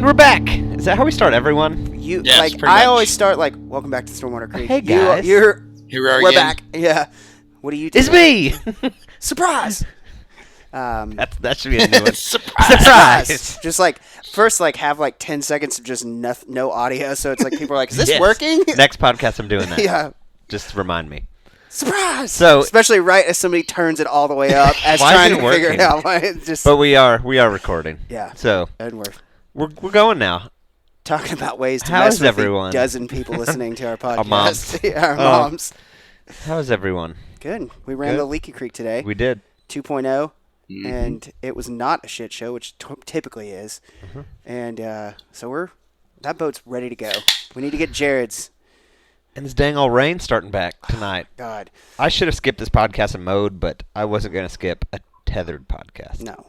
we're back. Is that how we start, everyone? Yes, I always start like, "Welcome back to Stormwater Creek." Hey guys, here we are we're again. back. Yeah. What do you do? It's me. Surprise. That should be a new one. Surprise. Just like first, like have like 10 seconds of just no audio, so it's like people are like, "Is this Yes. working?" Next podcast, I'm doing that. Yeah. Just remind me. Surprise. So, especially right as somebody turns it all the way up, as Why trying isn't to it figure it working? out. Why it just but we are recording. yeah. So And we're going now. talking about ways to How mess is with everyone? a dozen people listening to our podcast. Our moms. Yeah, our moms. How is everyone? Good. We ran Good. the Leaky Creek today. We did. 2.0, and it was not a shit show, which typically is. Mm-hmm. And so that boat's ready to go. We need to get Jared's. And this dang old rain starting back tonight. God, I should have skipped this podcast in mode, but I wasn't going to skip a tethered podcast. no.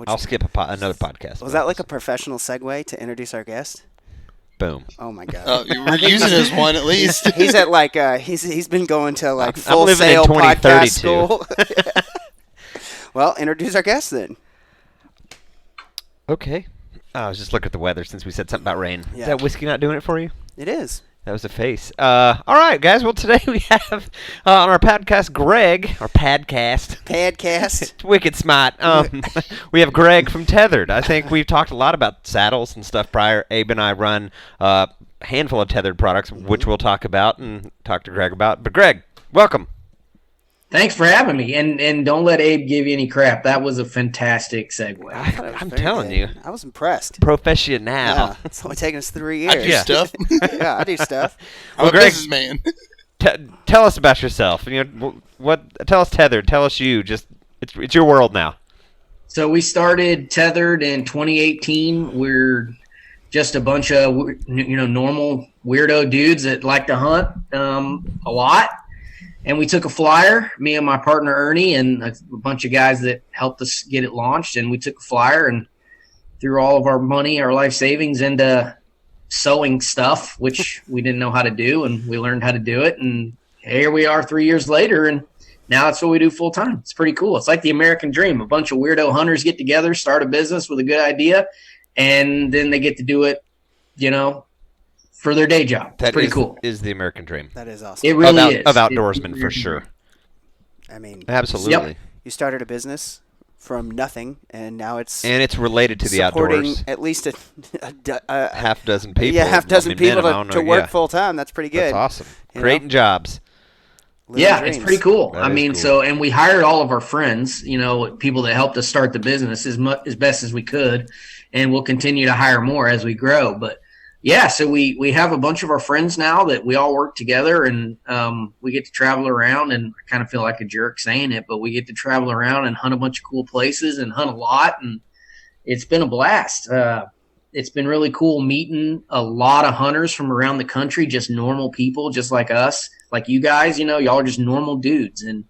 I'll skip another podcast. Was that like a professional segue to introduce our guest? Boom? Oh my God. You were using it as one at least. He's at like he's been going to like I'm Full living in Sail podcast 2032. school. Well, introduce our guest then. Okay. I was just looking at the weather since we said something about rain. Yeah. Is that whiskey not doing it for you? It is. That was a face. All right, guys. Well, today we have on our podcast Greg, our podcast. Padcast. Wicked smart. We have Greg from Tethered. I think we've talked a lot about saddles and stuff prior. Abe and I run a handful of Tethered products, which we'll talk about and talk to Greg about. But Greg, welcome. Thanks for having me, and don't let Abe give you any crap. That was a fantastic segue. I'm telling you. I was impressed. Professional. Yeah, it's only taken us 3 years. I do stuff. Yeah, I do stuff. I'm Well, a Greg- businessman. Tell us about yourself. You know, tell us Tethered. Tell us you. Just it's your world now. So we started Tethered in 2018. We're just a bunch of normal weirdo dudes that like to hunt a lot. And we took a flyer, me and my partner Ernie, and a bunch of guys that helped us get it launched. And we took a flyer and threw all of our money, our life savings, into sewing stuff, which we didn't know how to do, and we learned how to do it. And here we are 3 years later, and now that's what we do full time. It's pretty cool. It's like the American dream. A bunch of weirdo hunters get together, start a business with a good idea, and then they get to do it, for their day job. It's pretty cool. Is the American dream. That is awesome. It really is. Of outdoorsmen, for sure. I mean, Absolutely. Yep. you started a business from nothing, and now it's And it's related to the supporting outdoors. at least a Half dozen people. yeah, half dozen people minimum, to work full time. That's pretty good. That's awesome. You Creating know? jobs. Living Yeah, dreams. it's pretty cool. That I is mean, cool. and we hired all of our friends, people that helped us start the business as best as we could, and we'll continue to hire more as we grow. But yeah, so we have a bunch of our friends now that we all work together, and we get to travel around, and I kind of feel like a jerk saying it, but we get to travel around and hunt a bunch of cool places and hunt a lot, and it's been a blast. It's been really cool meeting a lot of hunters from around the country, just normal people, just like us, like you guys. Y'all are just normal dudes, and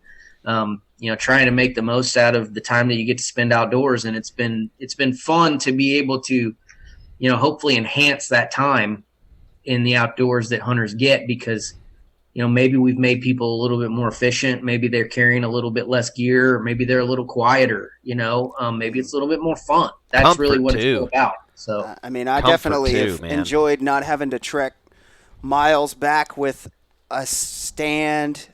trying to make the most out of the time that you get to spend outdoors. And it's been fun to be able to, hopefully enhance that time in the outdoors that hunters get, because maybe we've made people a little bit more efficient. Maybe they're carrying a little bit less gear, or maybe they're a little quieter. Maybe it's a little bit more fun. That's Comfort, really what too. it's all about. So I mean, I Comfort definitely too, have man. enjoyed not having to trek miles back with a stand.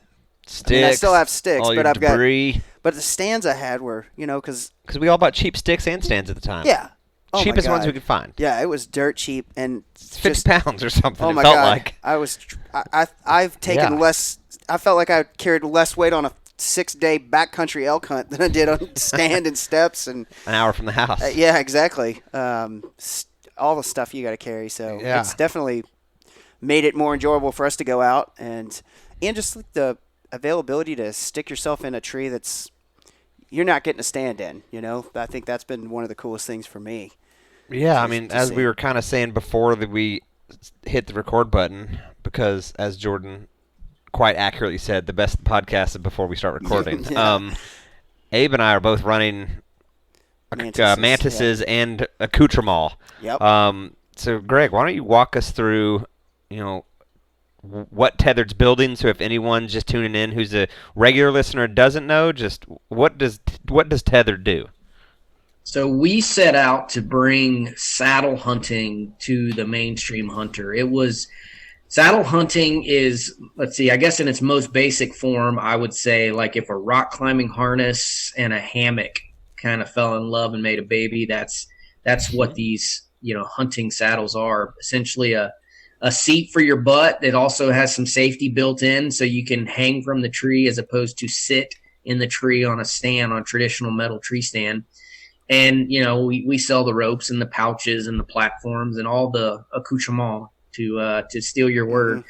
Sticks. I mean, I still have sticks, all but your I've debris. but the stands I had were, because Because we all bought cheap sticks and stands at the time. yeah, oh my Cheapest ones God. we could find. Yeah, it was dirt cheap and 50 just pounds or something, oh it my felt God. like. I've taken Yeah. less. I felt like I carried less weight on a 6-day backcountry elk hunt than I did on stand and steps and An hour from the house. yeah, exactly. All the stuff you got to carry, so Yeah. it's definitely made it more enjoyable for us to go out and just like the availability to stick yourself in a tree that's you're not getting a stand in. I think that's been one of the coolest things for me. Yeah, I Just mean, to as see. we were kind of saying before that we hit the record button, because as Jordan quite accurately said, the best podcast is before we start recording. Yeah. Abe and I are both running mantises and accoutrements. Yep. So, Greg, why don't you walk us through, what Tethered's building? So, if anyone just tuning in who's a regular listener doesn't know, just what does Tethered do? So we set out to bring saddle hunting to the mainstream hunter. Saddle hunting is, let's see, I guess in its most basic form, I would say like if a rock climbing harness and a hammock kind of fell in love and made a baby, that's what these, hunting saddles are. Essentially a seat for your butt that also has some safety built in so you can hang from the tree as opposed to sit in the tree on a stand, on a traditional metal tree stand. And, we sell the ropes and the pouches and the platforms and all the accoutrements, to steal your word,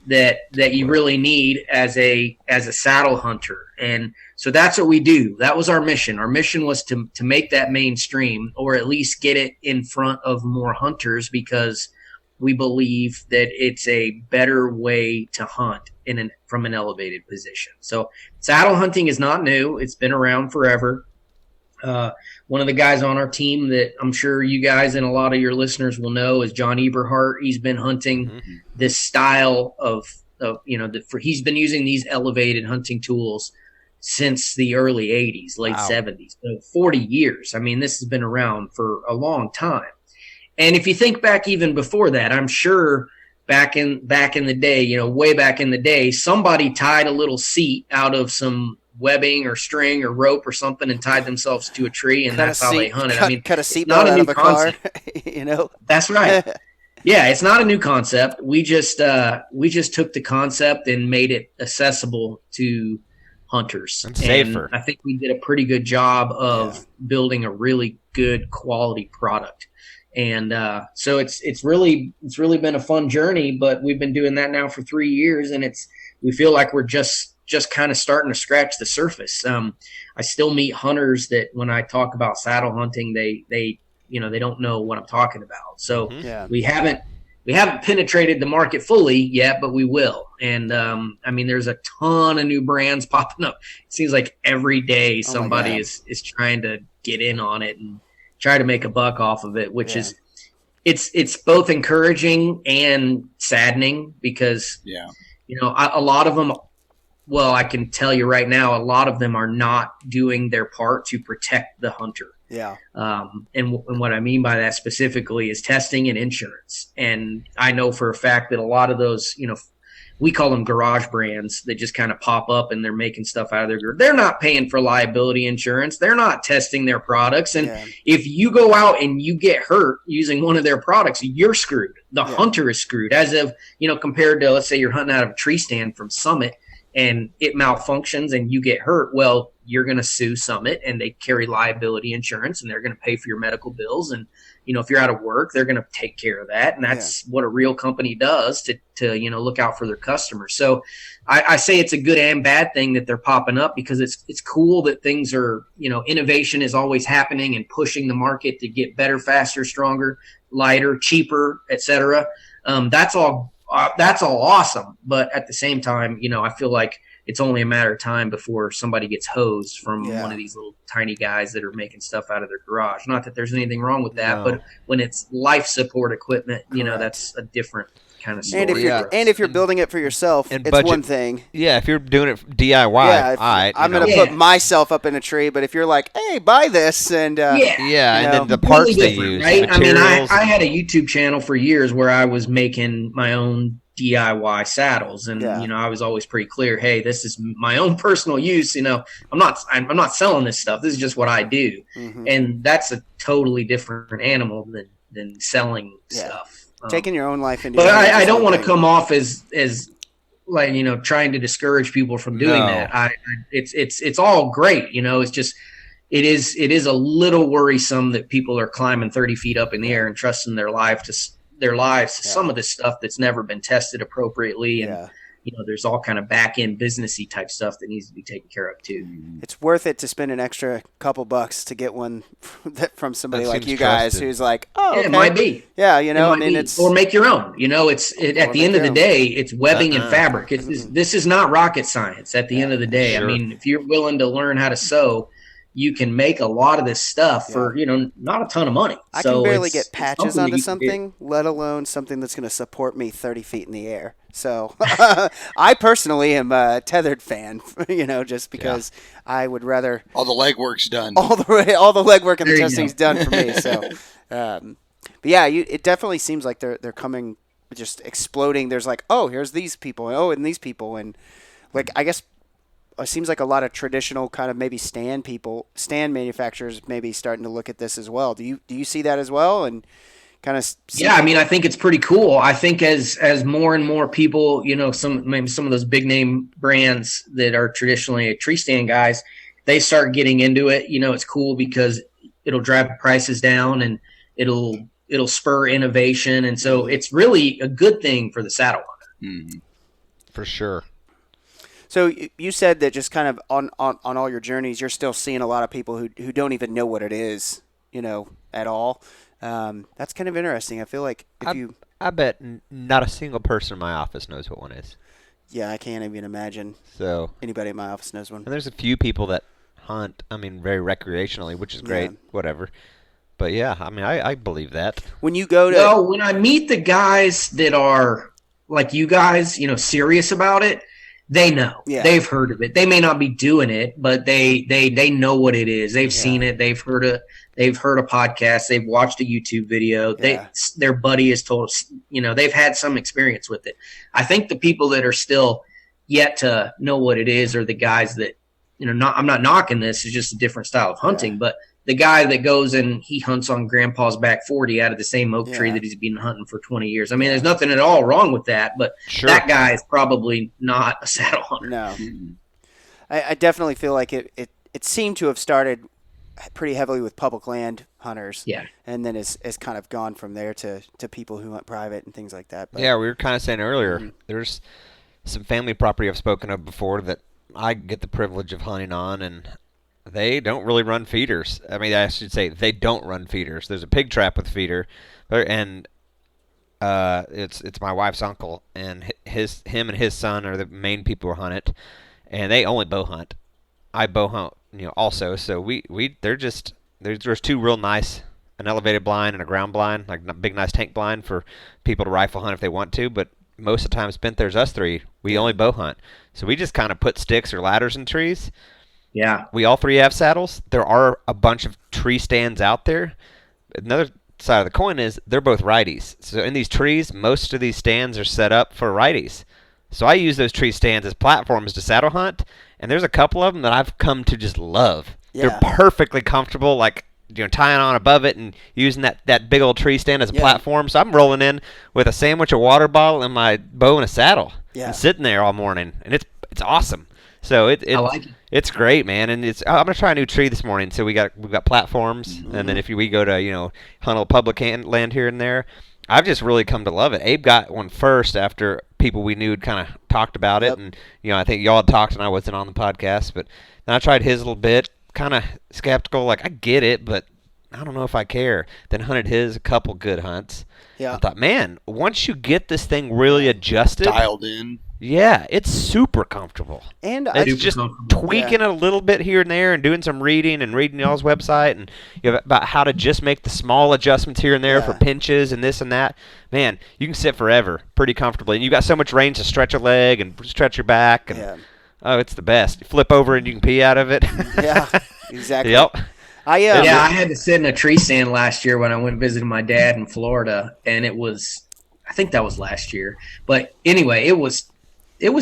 that you really need as a saddle hunter. And so that's what we do. That was our mission. Our mission was to make that mainstream, or at least get it in front of more hunters, because we believe that it's a better way to hunt from an elevated position. So saddle hunting is not new. It's been around forever. One of the guys on our team that I'm sure you guys and a lot of your listeners will know is John Eberhart. He's been hunting this style he's been using these elevated hunting tools since the early 80s, late 70s, so 40 years. I mean, this has been around for a long time. And if you think back even before that, I'm sure back in the day, way back in the day, somebody tied a little seat out of some webbing or string or rope or something and tied themselves to a tree, and that's how they hunted. Cut a seatbelt out of a car. That's right. Yeah, it's not a new concept. We just took the concept and made it accessible to hunters. And safer. And I think we did a pretty good job of building a really good quality product. And so it's really been a fun journey, but we've been doing that now for 3 years, and we feel like we're just kind of starting to scratch the surface. I still meet hunters that when I talk about saddle hunting, they don't know what I'm talking about. So we haven't penetrated the market fully yet, but we will. And there's a ton of new brands popping up. It seems like every day somebody is trying to get in on it and try to make a buck off of it, which is it's both encouraging and saddening, because a lot of them. Well, I can tell you right now, a lot of them are not doing their part to protect the hunter. Yeah. And what I mean by that specifically is testing and insurance. And I know for a fact that a lot of those, we call them garage brands that just kind of pop up and they're making stuff out of their garage. They're not paying for liability insurance. They're not testing their products. And if you go out and you get hurt using one of their products, you're screwed. The hunter is screwed. As of, compared to, let's say you're hunting out of a tree stand from Summit, and it malfunctions and you get hurt, well, you're going to sue Summit, and they carry liability insurance, and they're going to pay for your medical bills. And, if you're out of work, they're going to take care of that. And that's what a real company does to look out for their customers. So I say it's a good and bad thing that they're popping up, because it's cool that things are, innovation is always happening and pushing the market to get better, faster, stronger, lighter, cheaper, etc. That's all awesome. But at the same time, I feel like it's only a matter of time before somebody gets hosed from one of these little tiny guys that are making stuff out of their garage. Not that there's anything wrong with that, but when it's life support equipment, that's a different kind of story. And if you're building it for yourself, it's budget, one thing. Yeah, if you're doing it DIY, I'm going to put myself up in a tree, but if you're like, hey, buy this, and and then the parts they use, right? I had a YouTube channel for years where I was making my own DIY saddles, and I was always pretty clear, hey, this is my own personal use. I'm not selling this stuff. This is just what I do, and that's a totally different animal than selling stuff. Taking your own life into. But I don't want to come off as like trying to discourage people from doing that. It's all great. It's just it is a little worrisome that people are climbing 30 feet up in the air and trusting their lives to some of this stuff that's never been tested appropriately, and there's all kind of back end businessy type stuff that needs to be taken care of too. It's worth it to spend an extra couple bucks to get one from somebody like you guys who's like, it might be, it's or make your own. At the end of the day, it's webbing and fabric. This is not rocket science. At the end of the day, I mean, if you're willing to learn how to sew, you can make a lot of this stuff for, not a ton of money. I So can barely it's get patches something onto that you can do. something, let alone something that's going to support me 30 feet in the air. So I personally am a tethered fan, just because I would rather All the legwork's done. all the legwork and the There you testing's go. done for me. So, but yeah, it definitely seems like they're coming, just exploding. There's like, oh, here's these people, and these people, and like I guess it seems like a lot of traditional kind of maybe stand manufacturers maybe starting to look at this as well. Do you see that as well? And kind of Yeah, I mean, I think it's pretty cool. I think as more and more people, maybe some of those big name brands that are traditionally tree stand guys, they start getting into it. It's cool because it'll drive prices down and it'll spur innovation, and so it's really a good thing for the saddle hunter. Mhm. For sure. So you said that just kind of on all your journeys, you're still seeing a lot of people who don't even know what it is, at all. That's kind of interesting. I feel like I bet not a single person in my office knows what one is. yeah, I can't even imagine So, anybody in my office knows one. and there's a few people that hunt, very recreationally, which is great, Yeah. whatever. But yeah, I believe that. When you go to No, when I meet the guys that are like you guys, serious about it, they know. Yeah. They've heard of it. They may not be doing it, but they know what it is. They've seen it. They've heard a podcast. They've watched a YouTube video. Yeah. Their buddy has told us, they've had some experience with it. I think the people that are still yet to know what it is are the guys that, I'm not knocking this. It's just a different style of hunting, but the guy that goes and he hunts on grandpa's back 40 out of the same oak tree that he's been hunting for 20 years. There's nothing at all wrong with that, but Sure. that guy is probably not a saddle hunter. no, I definitely feel like it seemed to have started pretty heavily with public land hunters. Yeah. And then it's kind of gone from there to people who hunt private and things like that. But, Yeah, we were kind of saying earlier, there's some family property I've spoken of before that I get the privilege of hunting on, and they don't really run feeders. I should say they don't run feeders. There's a pig trap with feeder, and it's my wife's uncle, and him and his son are the main people who hunt it, and they only bow hunt. I bow hunt, also. So there's two real nice, an elevated blind and a ground blind, like a big nice tank blind for people to rifle hunt if they want to, but most of the time spent there's us three. We only bow hunt. So we just kind of put sticks or ladders in trees. Yeah. We all three have saddles. There are a bunch of tree stands out there. Another side of the coin is they're both righties. So in these trees, most of these stands are set up for righties. So I use those tree stands as platforms to saddle hunt, and there's a couple of them that I've come to just love. Yeah. They're perfectly comfortable, like tying on above it and using that big old tree stand as a platform. So I'm rolling in with a sandwich, a water bottle, and my bow and a saddle, and sitting there all morning, and it's awesome. So I like it. It's great, man, and I'm gonna try a new tree this morning. So we've got platforms, and then if we go to hunt a public land here and there, I've just really come to love it. Abe got one first after people we knew kind of talked about it, and I think y'all had talked and I wasn't on the podcast, but then I tried his a little bit, kind of skeptical, like I get it, but I don't know if I care. Then hunted his a couple good hunts. Yeah, I thought, man, once you get this thing really adjusted, dialed in. Yeah, it's super comfortable. And it's just tweaking it a little bit here and there and doing some reading y'all's website and about how to just make the small adjustments here and there for pinches and this and that. Man, you can sit forever pretty comfortably. And you've got so much range to stretch a leg and stretch your back. And, oh, it's the best. You flip over and you can pee out of it. Yeah, exactly. Yep. I had to sit in a tree stand last year when I went visiting my dad in Florida, and I think that was last year. But anyway, it was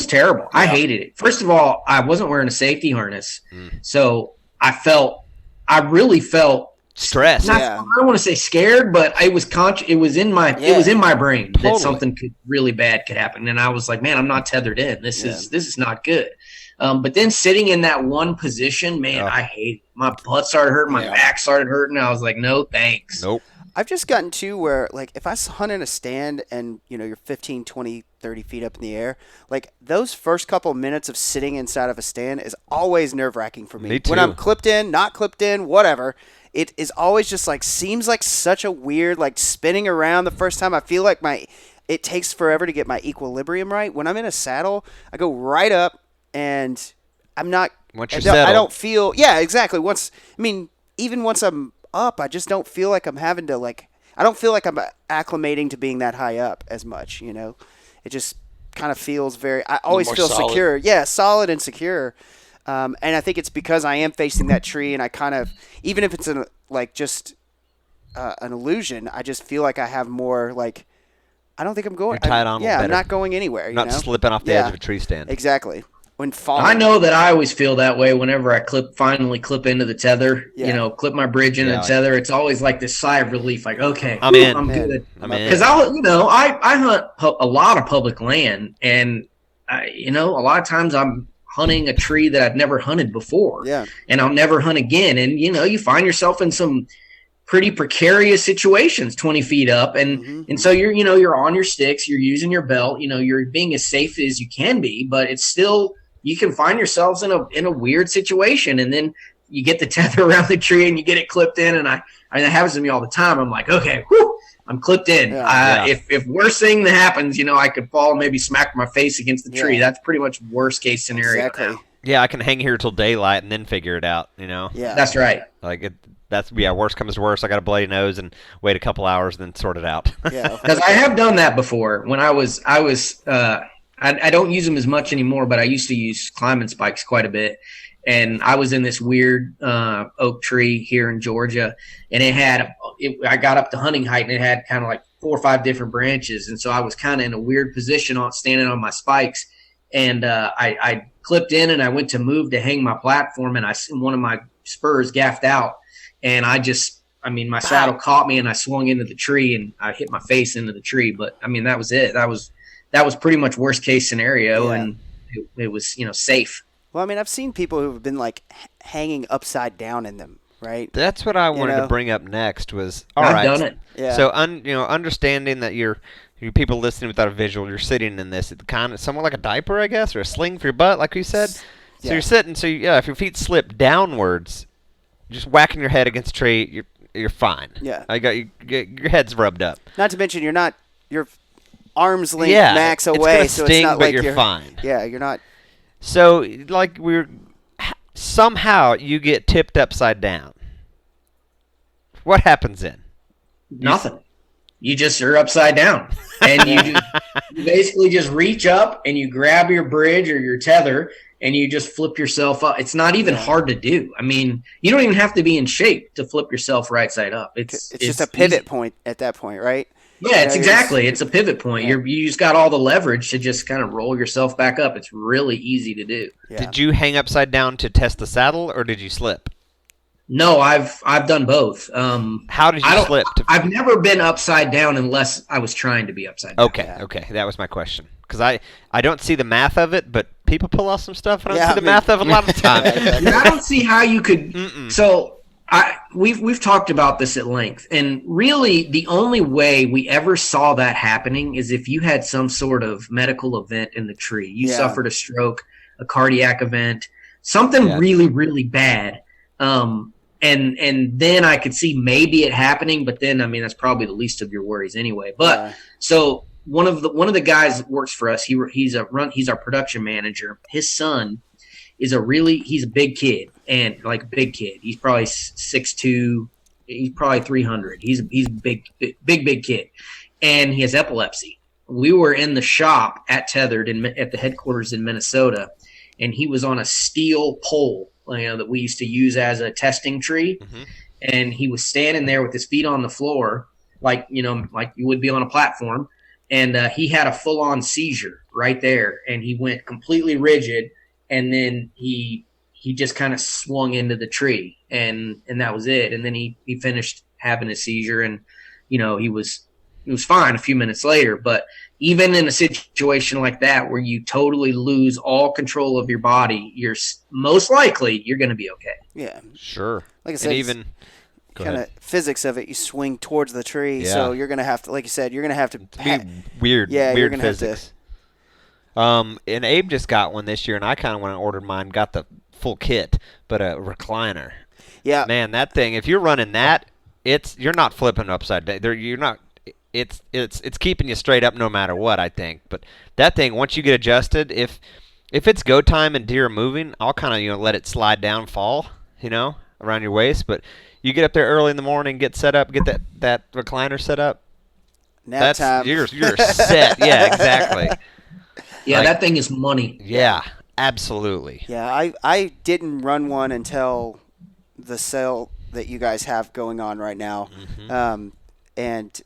terrible. Yeah. I hated it. First of all, I wasn't wearing a safety harness, so I really felt stressed. I don't want to say scared, but it was in my brain that something really bad could happen, and I was like, man, I'm not tethered in. This is not good. But then sitting in that one position, man, I hate it. My butt started hurting, my back started hurting. I was like, no, thanks. Nope. I've just gotten to where, like, if I hunt in a stand and, you're 15, 20, 30 feet up in the air, like, those first couple minutes of sitting inside of a stand is always nerve-wracking for me. Me too. When I'm clipped in, not clipped in, whatever, it is always just, like, seems like such a weird, like, spinning around the first time. I feel like it takes forever to get my equilibrium right. When I'm in a saddle, I go right up, and I'm not Once you're I settled. don't feel. Yeah, exactly. Even once I'm up, I just don't feel like I'm having to like. I don't feel like I'm acclimating to being that high up as much. It just kind of feels very. I always more feel solid. secure. Yeah, solid and secure. And I think it's because I am facing that tree, and I kind of, even if it's an illusion, I just feel like I have more like. I don't think I'm going. You're tied on a little Yeah, I'm better. not going anywhere. Not slipping off the edge of a tree stand. Exactly. When falling. I know that I always feel that way whenever I finally clip into the tether. Yeah. Clip my bridge into the tether. It's always like this sigh of relief, like, okay, I'm in. I'm Man. good. I'm in. Because I hunt a lot of public land, and a lot of times I'm hunting a tree that I've never hunted before. Yeah. And I'll never hunt again. And you find yourself in some pretty precarious situations 20 feet up, and so you're on your sticks, you're using your belt, you're being as safe as you can be, but it's still. You can find yourselves in a weird situation, and then you get the tether around the tree and you get it clipped in. And that happens to me all the time. I'm like, okay, whew, I'm clipped in. Yeah. If worst thing that happens, I could fall and maybe smack my face against the tree. Yeah. That's pretty much worst case scenario. Exactly. Now. Yeah, I can hang here till daylight and then figure it out. Yeah. That's right. Worst comes to worst. I got a bloody nose and wait a couple hours and then sort it out. Yeah. Because I have done that before. When I was I don't use them as much anymore, but I used to use climbing spikes quite a bit. And I was in this weird oak tree here in Georgia, and I got up to hunting height, and it had kind of like 4 or 5 different branches. And so I was kind of in a weird position standing on my spikes. And I clipped in, and I went to move to hang my platform, and one of my spurs gaffed out. And my saddle caught me, and I swung into the tree, and I hit my face into the tree. But, that was it. That was pretty much worst case scenario, and it was safe. Well, I've seen people who have been like hanging upside down in them, right? That's what I wanted to bring up next. Was all I've right. done it. Yeah. So understanding that you people listening without a visual, you're sitting in this. It's kind of somewhat like a diaper, I guess, or a sling for your butt, like you said. So Yeah. you're sitting. So if your feet slip downwards, just whacking your head against a tree, you're fine. Yeah. I got your head's rubbed up. Not to mention you're arm's length max it's away, gonna so sting, it's not but like you're fine. Yeah, you're not. So somehow you get tipped upside down. What happens then? Nothing. You just are upside down, and you basically just reach up and you grab your bridge or your tether, and you just flip yourself up. It's not even hard to do. You don't even have to be in shape to flip yourself right side up. It's just a pivot point at that point, right? Yeah, it's a pivot point. Yeah. You just got all the leverage to just kind of roll yourself back up. It's really easy to do. Yeah. Did you hang upside down to test the saddle, or did you slip? No, I've done both. How did you slip? I've never been upside down unless I was trying to be upside down. Okay, that was my question. Because I don't see the math of it, but people pull off some stuff, and I don't Yeah, see the math of it a lot of the time. I don't see how you could. So we've talked about this at length, and really the only way we ever saw that happening is if you had some sort of medical event in the tree. You suffered a stroke, a cardiac event, something really, really bad. And then I could see maybe it happening, but then that's probably the least of your worries anyway. But so one of the guys that works for us, he's our production manager. His son is he's a big kid, and like a big kid. He's probably 6'2", he's probably 300. He's a big kid, and he has epilepsy. We were in the shop at Tethered at the headquarters in Minnesota, and he was on a steel pole that we used to use as a testing tree. Mm-hmm. And he was standing there with his feet on the floor, like you would be on a platform. And he had a full-on seizure right there, and he went completely rigid. And then he just kind of swung into the tree, and that was it. And then he finished having a seizure, and he was fine a few minutes later. But even in a situation like that where you totally lose all control of your body, you're most likely you're going to be okay. Yeah, sure. Like I said, and even kind of physics of it, you swing towards the tree, so you're going to have to, like you said, you're going to have to be weird. Yeah, weird you're going to physics. have to. And Abe just got one this year, and I kind of went and ordered mine. Got the full kit, but a recliner. Yeah, man, that thing. If you're running that, you're not flipping upside down. You're not. It's keeping you straight up no matter what, I think. But that thing, once you get adjusted, if If it's go time and deer are moving, I'll kind of let it slide down, fall, around your waist. But you get up there early in the morning, get set up, get that recliner set up. Nap time. You're set. Yeah, exactly. Yeah, that thing is money. Yeah, absolutely. Yeah, I didn't run one until the sale that you guys have going on right now, and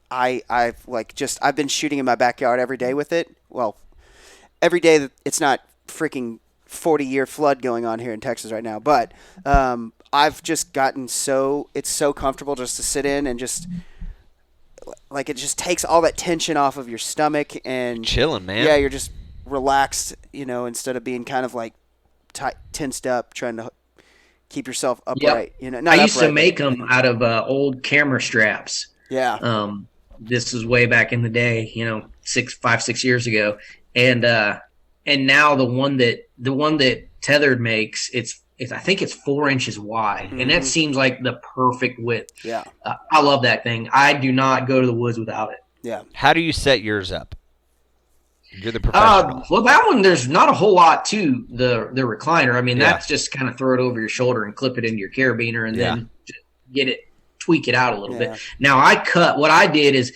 I've been shooting in my backyard every day with it. Well, every day that it's not freaking 40-year flood going on here in Texas right now, but I've just gotten it's so comfortable just to sit in and just it just takes all that tension off of your stomach and chilling, man. Yeah, you're just relaxed, instead of being kind of tensed up trying to keep yourself upright. Yep. Not I used upright, to make them out of old camera straps. Yeah. This was way back in the day, 6 years ago, and now the one that Tethered makes, I think it's 4 inches wide, and that seems like the perfect width. Yeah. I love that thing. I do not go to the woods without it. Yeah. How do you set yours up? You're the professional. Well, that one, there's not a whole lot to the recliner. I mean, that's just kind of throw it over your shoulder and clip it into your carabiner, and then just tweak it out a little bit. Now, what I did is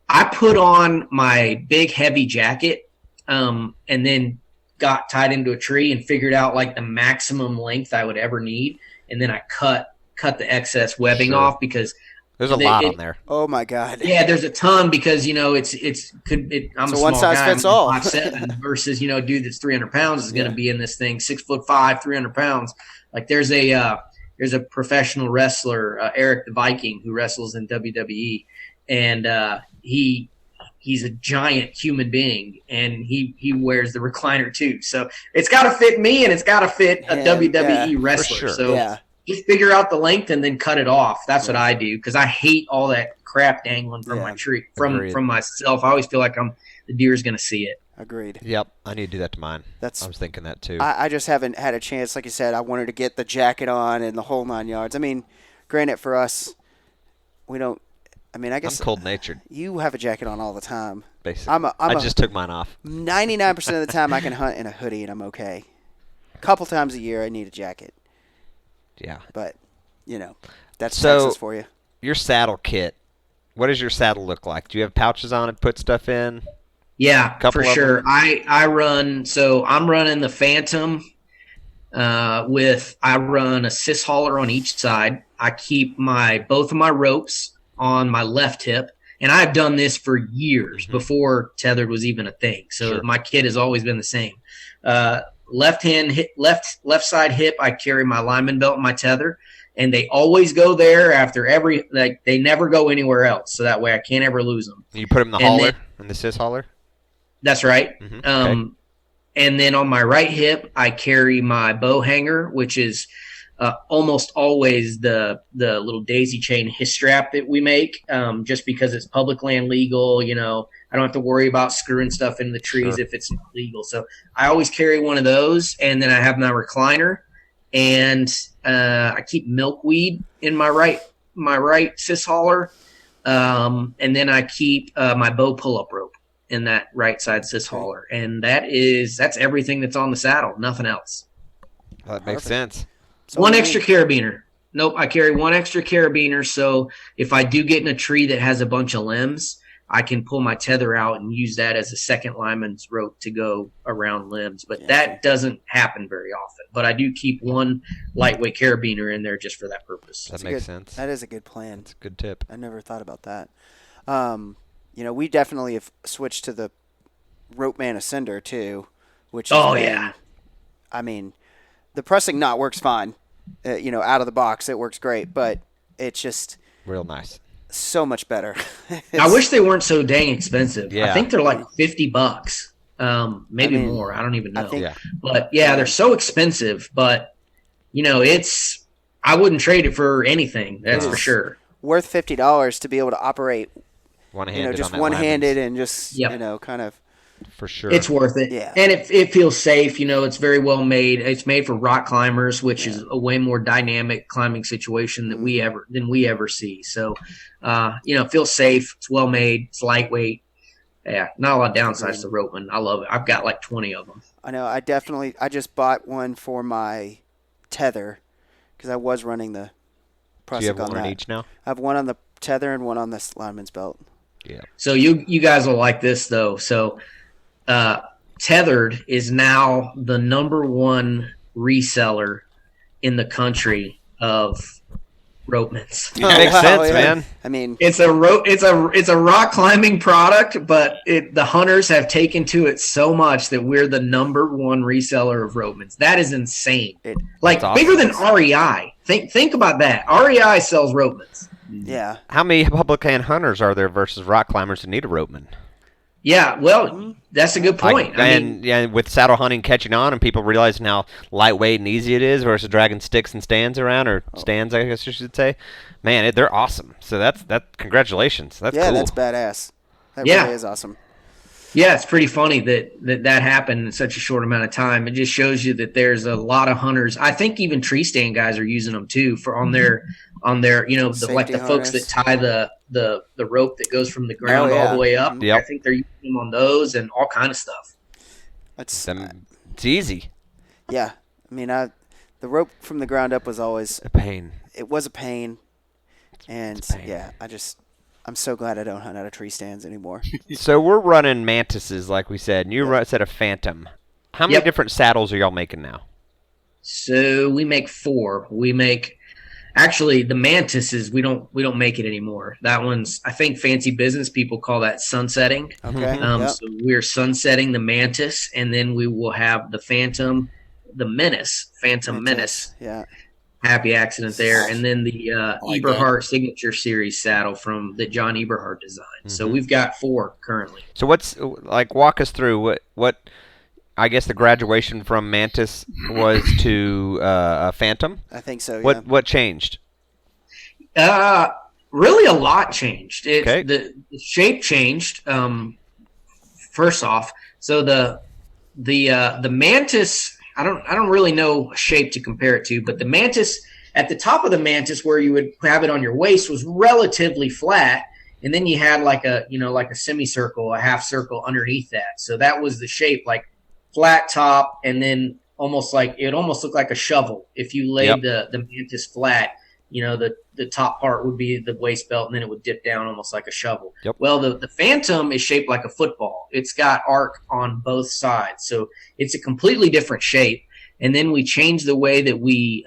I put on my big heavy jacket, and then got tied into a tree and figured out the maximum length I would ever need, and then I cut the excess webbing off because there's a lot on there. Oh my God! Yeah, there's a ton because I'm a small one size guy, fits all. 5'7" versus a dude that's 300 pounds is going to be in this thing 6'5", 300 pounds. There's a professional wrestler, Eric the Viking, who wrestles in WWE, and he's a giant human being, and he wears the recliner too. So it's got to fit me, and it's got to fit a WWE wrestler. Sure. So just figure out the length and then cut it off. That's what I do, because I hate all that crap dangling from my tree, from myself. I always feel like the deer's going to see it. Agreed. Yep, I need to do that to mine. I was thinking that too. I just haven't had a chance. Like you said, I wanted to get the jacket on and the whole 9 yards. I mean, granted, for us, we don't. I mean, I guess I'm cold-natured. You have a jacket on all the time. Basically, I just took mine off. 99% of the time, I can hunt in a hoodie and I'm okay. A couple times a year, I need a jacket. Yeah, but that's Texas for you. Your saddle kit. What does your saddle look like? Do you have pouches on it? Put stuff in? Yeah, for sure. I run. So I'm running the Phantom. I run a cis hauler on each side. I keep both of my ropes on my left hip, and I've done this for years before tethered was even a thing. So my kit has always been the same. Left side hip, I carry my lineman belt and my tether, and they always go there after they never go anywhere else. So that way I can't ever lose them. You put them in the hauler, in the cis hauler? That's right. Okay. And then on my right hip, I carry my bow hanger, which is almost always the little daisy chain his strap that we make, just because it's public land legal. I don't have to worry about screwing stuff into the trees if it's not legal. So I always carry one of those, and then I have my recliner, and I keep milkweed in my right cis hauler, and then I keep my bow pull-up rope in that right side cis hauler, and that's everything that's on the saddle, nothing else. Well, that makes sense. So one extra carabiner. Nope, I carry one extra carabiner, so if I do get in a tree that has a bunch of limbs, I can pull my tether out and use that as a second lineman's rope to go around limbs. But that doesn't happen very often. But I do keep one lightweight carabiner in there just for that purpose. That makes sense. That is a good plan. It's a good tip. I never thought about that. We definitely have switched to the Rope Man Ascender too, which is I mean, the pressing knot works fine. Out of the box, it works great, but it's just real nice. So much better. I wish they weren't so dang expensive. Yeah. I think they're like $50, maybe more. I don't even know. But they're so expensive. But I wouldn't trade it for anything. That's for sure. Worth $50 to be able to operate one-handed, just one-handed and just kind of. For sure. It's worth it. Yeah. And it feels safe. It's very well made. It's made for rock climbers, which is a way more dynamic climbing situation than we ever see. So, it feels safe. It's well made. It's lightweight. Yeah, not a lot of downsides to Ropeman. I love it. I've got like 20 of them. I know. I just bought one for my tether because I was running the Do you have Prusik on one on that. each now? I have one on the tether and one on the lineman's belt. Yeah. So you guys will like this though. So Tethered is now the number one reseller in the country of rope mitts. Makes sense, man. I mean, It's a rock climbing product, but the hunters have taken to it so much that we're the number one reseller of rope mitts. That is insane. That's awesome. Bigger than REI. Think about that. REI sells rope mitts. yeah. How many public land hunters are there versus rock climbers who need a ropeman? Yeah, well, that's a good point. With saddle hunting catching on and people realizing how lightweight and easy it is versus dragging sticks and stands around, or stands, I guess you should say. Man, they're awesome. So congratulations. That's cool. That's badass. That Yeah. really is awesome. Yeah, it's pretty funny that happened in such a short amount of time. It just shows you that there's a lot of hunters. I think even tree stand guys are using them too for on their like the folks that tie the rope that goes from the ground all the way up. Yep. I think they're using them on those and all kind of stuff. That's It's easy. yeah. I mean, the rope from the ground up was always A pain. it was a pain, and It's a pain. yeah, I'm so glad I don't hunt out of tree stands anymore. So we're running mantises, like we said, and you said a Phantom. How many Yep. different saddles are y'all making now? So we make 4. We make actually the mantises. We don't make it anymore. That one's, I think, fancy business people call that sunsetting. Okay. Mm-hmm. Yep. So we're sunsetting the mantis, and then we will have the Phantom, the Phantom Menace. Yeah. Happy accident there, and then the like Eberhard Signature Series saddle that John Eberhard designed. So we've got 4 currently. So walk us through what I guess the graduation from Mantis was to a Phantom. I think so. Yeah. What changed? Really, a lot changed. Okay. The shape changed. First off, so the Mantis. I don't really know a shape to compare it to, but the Mantis at the top of the Mantis, where you would have it on your waist, was relatively flat, and then you had like a semicircle, a half circle underneath that. So that was the shape, like flat top, and then almost looked like a shovel if you laid the Mantis flat. The top part would be the waist belt, and then it would dip down almost like a shovel. Yep. Well, the Phantom is shaped like a football. It's got arc on both sides, so it's a completely different shape. And then we changed the way that we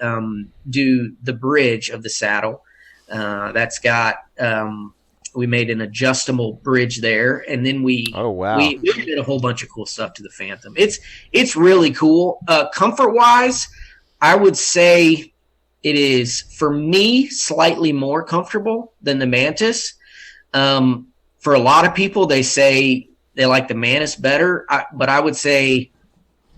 do the bridge of the saddle. That's got we made an adjustable bridge there, and then we did a whole bunch of cool stuff to the Phantom. It's really cool. Comfort wise, I would say it is, for me, slightly more comfortable than the Mantis. For a lot of people, they say they like the Mantis better, but I would say,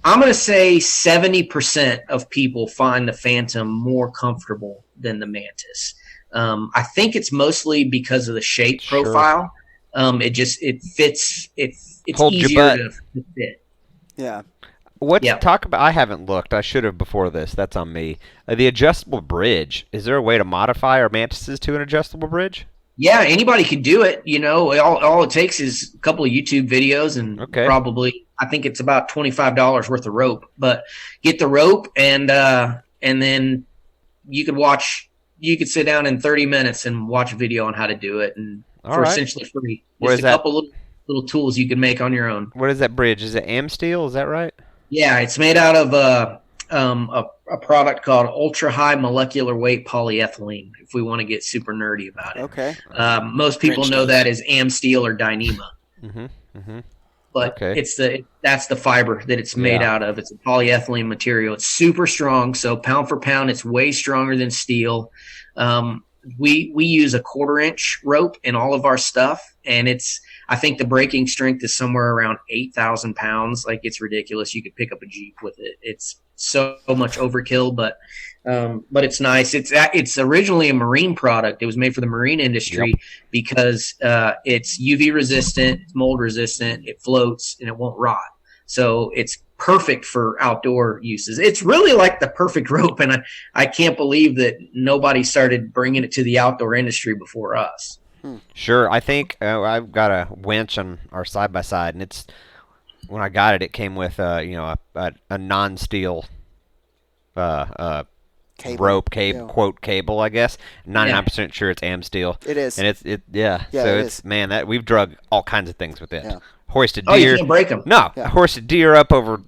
I'm going to say 70% of people find the Phantom more comfortable than the Mantis. I think it's mostly because of the shape profile. It fits. It's Hold your easier butt. to fit. Yeah. Talk about? I haven't looked. I should have before this. That's on me. The adjustable bridge. Is there a way to modify our mantises to an adjustable bridge? Yeah, anybody could do it. All it takes is a couple of YouTube videos and probably, I think it's about $25 worth of rope. But get the rope and then you could sit down in 30 minutes and watch a video on how to do it, and essentially free. Just a couple little tools you can make on your own. What is that bridge? Is it Amsteel? Is that right? Yeah, it's made out of a product called ultra high molecular weight polyethylene, if we want to get super nerdy about it. Okay. Most people know that as Amsteel or Dyneema. But that's the fiber that it's made out of. It's a polyethylene material. It's super strong, so pound for pound, it's way stronger than steel. We use a 1/4-inch rope in all of our stuff, and I think the breaking strength is somewhere around 8,000 pounds. Like, it's ridiculous. You could pick up a Jeep with it. It's so much overkill, but it's nice. It's originally a marine product. It was made for the marine industry because it's UV resistant, it's mold resistant, it floats, and it won't rot. So it's perfect for outdoor uses. It's really like the perfect rope, and I can't believe that nobody started bringing it to the outdoor industry before us. Sure. I think I've got a winch on our side-by-side, and when I got it, it came with a non-steel rope cable, Yeah. quote cable, I guess. 99% sure it's Amsteel. It is. And Yeah, so it it's is. man, that we've drug all kinds of things with it. Yeah. Hoisted Oh, you deer. can't break 'em. No, Yeah. hoisted deer up over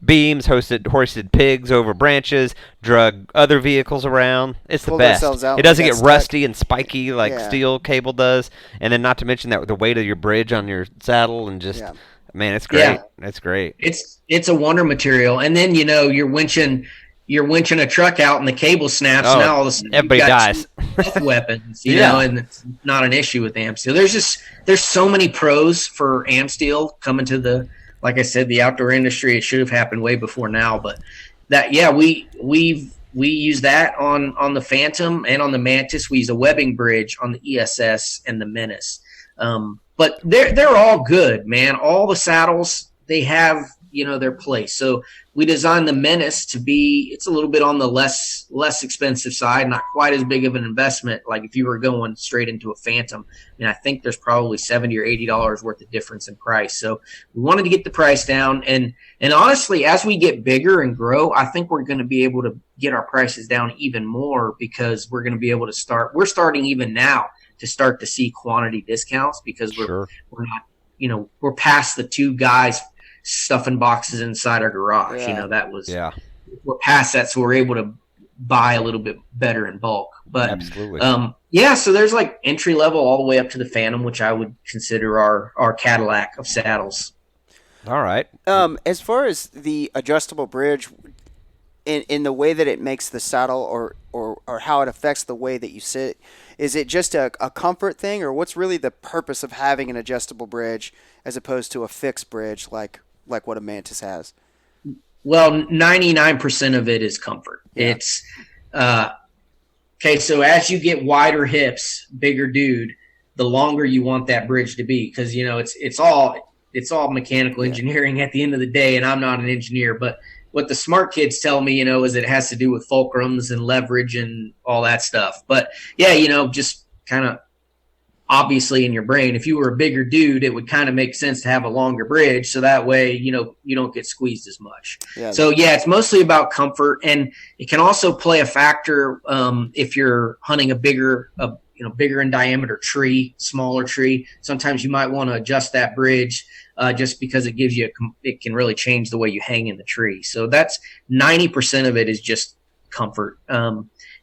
beams, hoisted pigs over branches, drug other vehicles around. It's the Pulled best. ourselves out It when we doesn't got get stuck. rusty and spiky like Yeah. steel cable does, and then not to mention that the weight of your bridge on your saddle and just Yeah. man, it's great. Yeah. It's great. It's a wonder material. And then you're winching a truck out and the cable snaps. Oh, now all of a sudden everybody you've got dies. death weapons, you Yeah. know, and it's not an issue with Amsteel. There's so many pros for Amsteel coming to like I said, the outdoor industry. It should have happened way before now, but we use that on the Phantom and on the Mantis. We use a webbing bridge on the ESS and the Menace. But they're all good, man. All the saddles, they have their place. So we designed the Menace to be, it's a little bit on the less expensive side, not quite as big of an investment. Like if you were going straight into a Phantom, I think there's probably $70 or $80 worth of difference in price. So we wanted to get the price down, and honestly, as we get bigger and grow, I think we're going to be able to get our prices down even more, because we're going to be able to we're starting even now to start to see quantity discounts, because we're not, we're past the two guys stuffing boxes inside our garage. Yeah. That was, Yeah. we're past that. So we're able to buy a little bit better in bulk, but Absolutely. so there's like entry level all the way up to the Phantom, which I would consider our Cadillac of saddles. All right. As far as the adjustable bridge, in the way that it makes the saddle or how it affects the way that you sit, is it just a comfort thing, or what's really the purpose of having an adjustable bridge as opposed to a fixed bridge like what a Mantis has? Well, 99% of it is comfort. Yeah. It's okay. So as you get wider hips, bigger dude, the longer you want that bridge to be, because it's all mechanical engineering at the end of the day, and I'm not an engineer, but what the smart kids tell me, is it has to do with fulcrums and leverage and all that stuff. But yeah, just kind of obviously in your brain, if you were a bigger dude, it would kind of make sense to have a longer bridge, so that way you don't get squeezed as much. Yeah. So yeah, it's mostly about comfort, and it can also play a factor if you're hunting a bigger in diameter tree, smaller tree. Sometimes you might want to adjust that bridge just because it gives you it can really change the way you hang in the tree. So that's 90% of it is just comfort.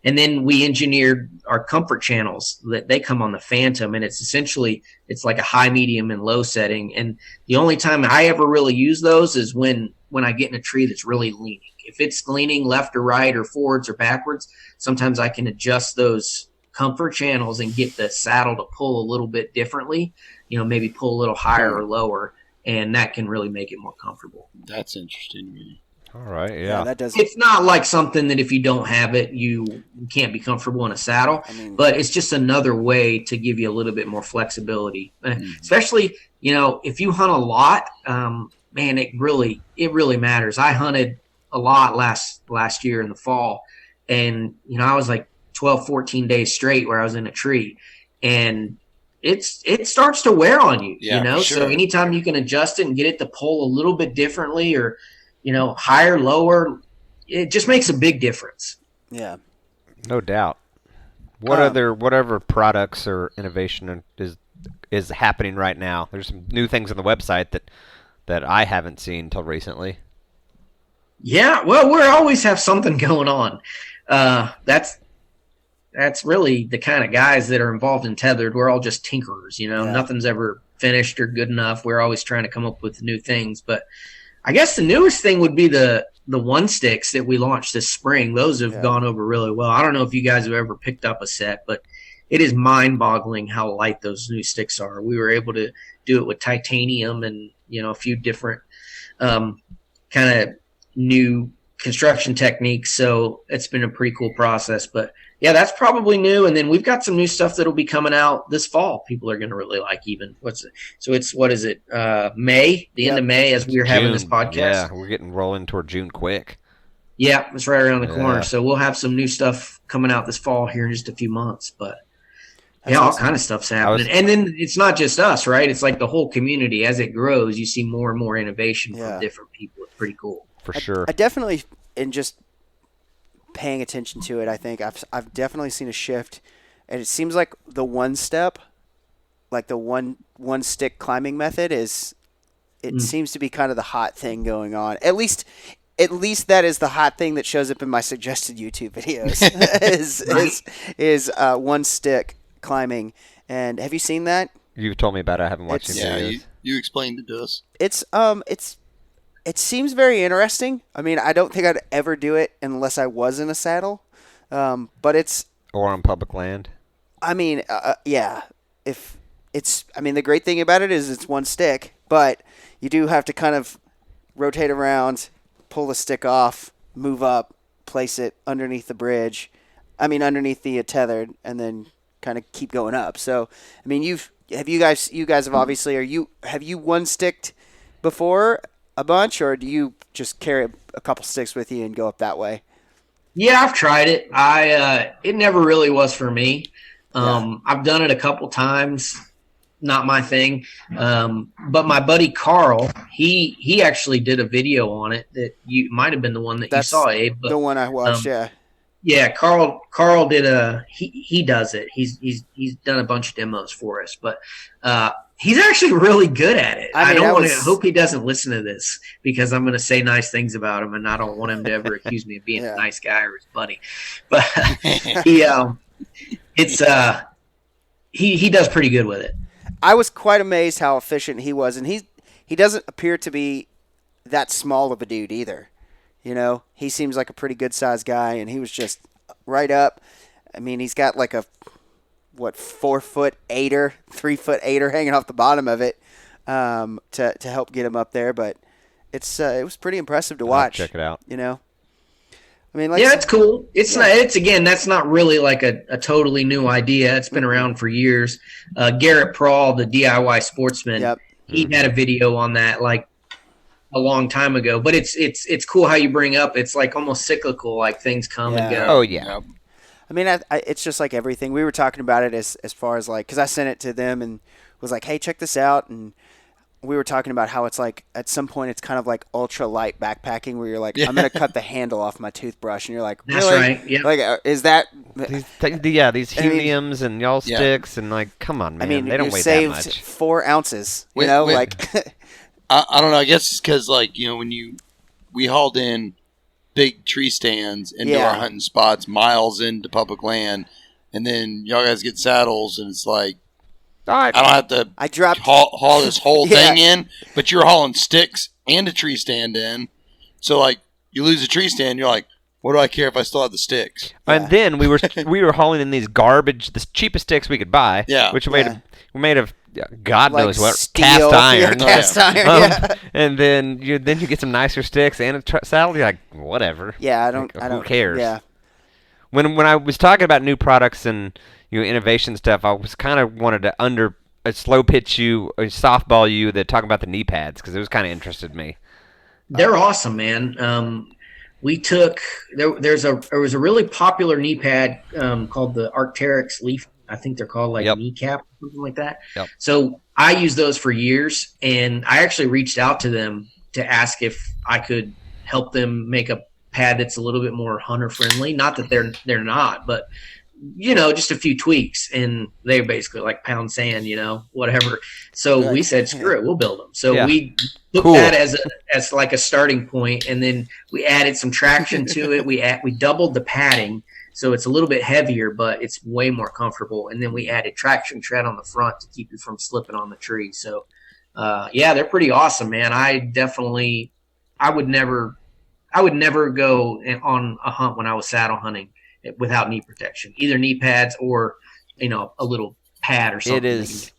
And then we engineered our comfort channels that they come on the Phantom, and it's like a high, medium, and low setting. And the only time I ever really use those is when I get in a tree that's really leaning. If it's leaning left or right or forwards or backwards, sometimes I can adjust those comfort channels and get the saddle to pull a little bit differently, maybe pull a little higher or lower, and that can really make it more comfortable. That's interesting to me. All right. Yeah, Yeah. that does. It's not like something that if you don't have it, you can't be comfortable in a saddle, but it's just another way to give you a little bit more flexibility, especially, if you hunt a lot, man, it really matters. I hunted a lot last year in the fall, and, I was like 12, 14 days straight where I was in a tree, and it starts to wear on you, for sure. So anytime you can adjust it and get it to pull a little bit differently, or higher, lower, it just makes a big difference. Yeah. No doubt. Whatever products or innovation is happening right now? There's some new things on the website that I haven't seen until recently. Yeah, well, we always have something going on. That's really the kind of guys that are involved in tethered. We're all just tinkerers, Nothing's ever finished or good enough. We're always trying to come up with new things. But I guess the newest thing would be the one sticks that we launched this spring. Those have gone over really well. I don't know if you guys have ever picked up a set, but it is mind-boggling how light those new sticks are. We were able to do it with titanium and a few different kind of new construction techniques. So it's been a pretty cool process. But yeah, that's probably new. And then we've got some new stuff that'll be coming out this fall. People are going to really like even. What is it? May, the end of May, as we're having this podcast. Yeah, we're getting rolling toward June quick. Yeah, it's right around the corner. So we'll have some new stuff coming out this fall here in just a few months. But Yeah, all awesome. kind of stuff's happening. And then it's not just us, right? It's like the whole community. As it grows, you see more and more innovation from different people. It's pretty cool. For sure. I definitely, in just paying attention to it, I think I've definitely seen a shift, and it seems like the one step, like the one stick climbing method seems to be kind of the hot thing going on. At least that is the hot thing that shows up in my suggested YouTube videos is one stick climbing. And have you seen that? You've told me about it. I haven't watched any videos. Yeah, you explained it to us. It seems very interesting. I mean, I don't think I'd ever do it unless I was in a saddle. But it's Or on public land. I mean, yeah. The great thing about it is it's one stick, but you do have to kind of rotate around, pull the stick off, move up, place it underneath the bridge. Underneath the tethered, and then kind of keep going up. So, I mean, you guys have obviously, have you one sticked before a bunch, or do you just carry a couple sticks with you and go up that way? Yeah, I've tried it. It never really was for me. I've done it a couple times. Not my thing. But my buddy Carl, he actually did a video on it that you might have been the one that you saw, Abe. But, the one I watched, yeah. Yeah, Carl did he does it. He's done a bunch of demos for us, but he's actually really good at it. I hope he doesn't listen to this because I'm going to say nice things about him, and I don't want him to ever accuse me of being a nice guy or his buddy. But he does pretty good with it. I was quite amazed how efficient he was, and he doesn't appear to be that small of a dude either. You know, he seems like a pretty good sized guy, and he was just right up. I mean, he's got like a 4'8" 3'8" hanging off the bottom of it to help get him up there. But it was pretty impressive to watch. Check it out. You know, I mean, it's cool. It's not. It's again, that's not really like a totally new idea. It's been around for years. Garrett Prawl, the DIY sportsman, he had a video on that like a long time ago. But it's cool how you bring up. It's like almost cyclical, like things come and go. Oh yeah. I mean, it's just like everything. We were talking about it as far as like, because I sent it to them and was like, hey, check this out. And we were talking about how it's like at some point it's kind of like ultra light backpacking where you're like, I'm going to cut the handle off my toothbrush. And you're like, really? That's right. Yeah. Like, is that? These heliums and y'all sticks and like, come on, man. They don't weigh that much. Saved 4 ounces, like. I don't know. I guess it's because like, when we hauled in big tree stands into our hunting spots miles into public land, and then y'all guys get saddles, and it's like, I don't have to haul this whole thing in, but you're hauling sticks and a tree stand in. So like you lose a tree stand, you're like, what do I care if I still have the sticks? And then we were hauling in these garbage, the cheapest sticks we could buy, which were made of God like knows what, steel, cast iron. Iron. And then you get some nicer sticks and a saddle. You're like, whatever. Yeah, I don't. Who cares? Yeah. When I was talking about new products and innovation stuff, I was kind of wanted to slow pitch you, or softball you, that talking about the knee pads because it was kind of interested me. They're awesome, man. We took there was a really popular knee pad called the Arc'teryx Leaf. I think they're called kneecap or something like that. Yep. So I used those for years, and I actually reached out to them to ask if I could help them make a pad that's a little bit more hunter friendly. Not that they're not, but just a few tweaks, and they're basically like pound sand, whatever. So we said, screw it, we'll build them. So we took that as like a starting point, and then we added some traction to it. We doubled the padding. So it's a little bit heavier, but it's way more comfortable. And then we added traction tread on the front to keep you from slipping on the tree. So, they're pretty awesome, man. I would never go on a hunt when I was saddle hunting without knee protection, either knee pads or, a little pad or something. It is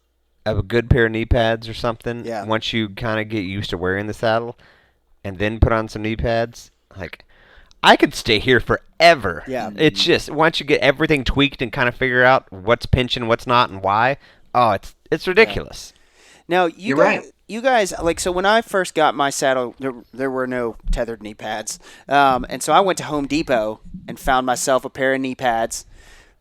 a good pair of knee pads or something. Yeah. Once you kind of get used to wearing the saddle and then put on some knee pads, like, I could stay here forever. Yeah. It's just once you get everything tweaked and kind of figure out what's pinching, what's not, and why. Oh, it's ridiculous. Now You're right. You guys, like, so when I first got my saddle, there were no tethered knee pads, and so I went to Home Depot and found myself a pair of knee pads,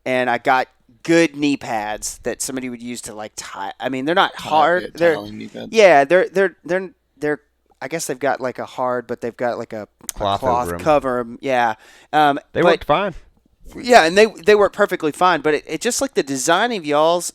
and I got good knee pads that somebody would use to like tie. I mean, they're not hard. Yeah, They're tiling knee pads. yeah, they're. I guess they've got like a hard, but they've got like a Cloth cloth over 'em. cover 'em. Yeah, They worked fine. yeah, and they work perfectly fine. But it just like the design of y'all's.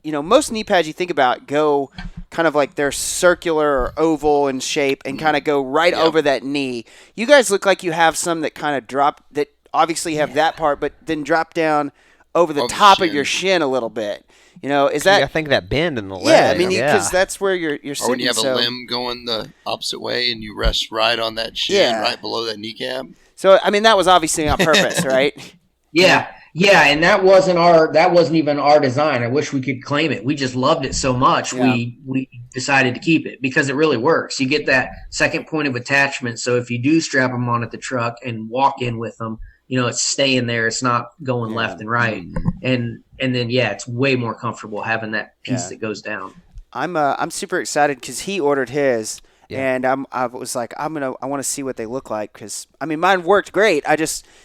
Most knee pads you think about go kind of like they're circular or oval in shape and kind of go right over that knee. You guys look like you have some that kind of drop that obviously have that part, but then drop down over the top of your shin a little bit. Is that? I think that bend in the leg. Yeah, I mean, because that's where you're sitting. Or when you have a limb going the opposite way and you rest right on that shin, right below that kneecap. So I mean, that was obviously on purpose, right? Yeah, and that wasn't even our design. I wish we could claim it. We just loved it so much. Yeah. We decided to keep it because it really works. You get that second point of attachment. So if you do strap them on at the truck and walk in with them, it's staying there. It's not going left and right. And then it's way more comfortable having that piece that goes down. I'm super excited because he ordered his. Yeah. And I was like, I want to see what they look like because I mean mine worked great.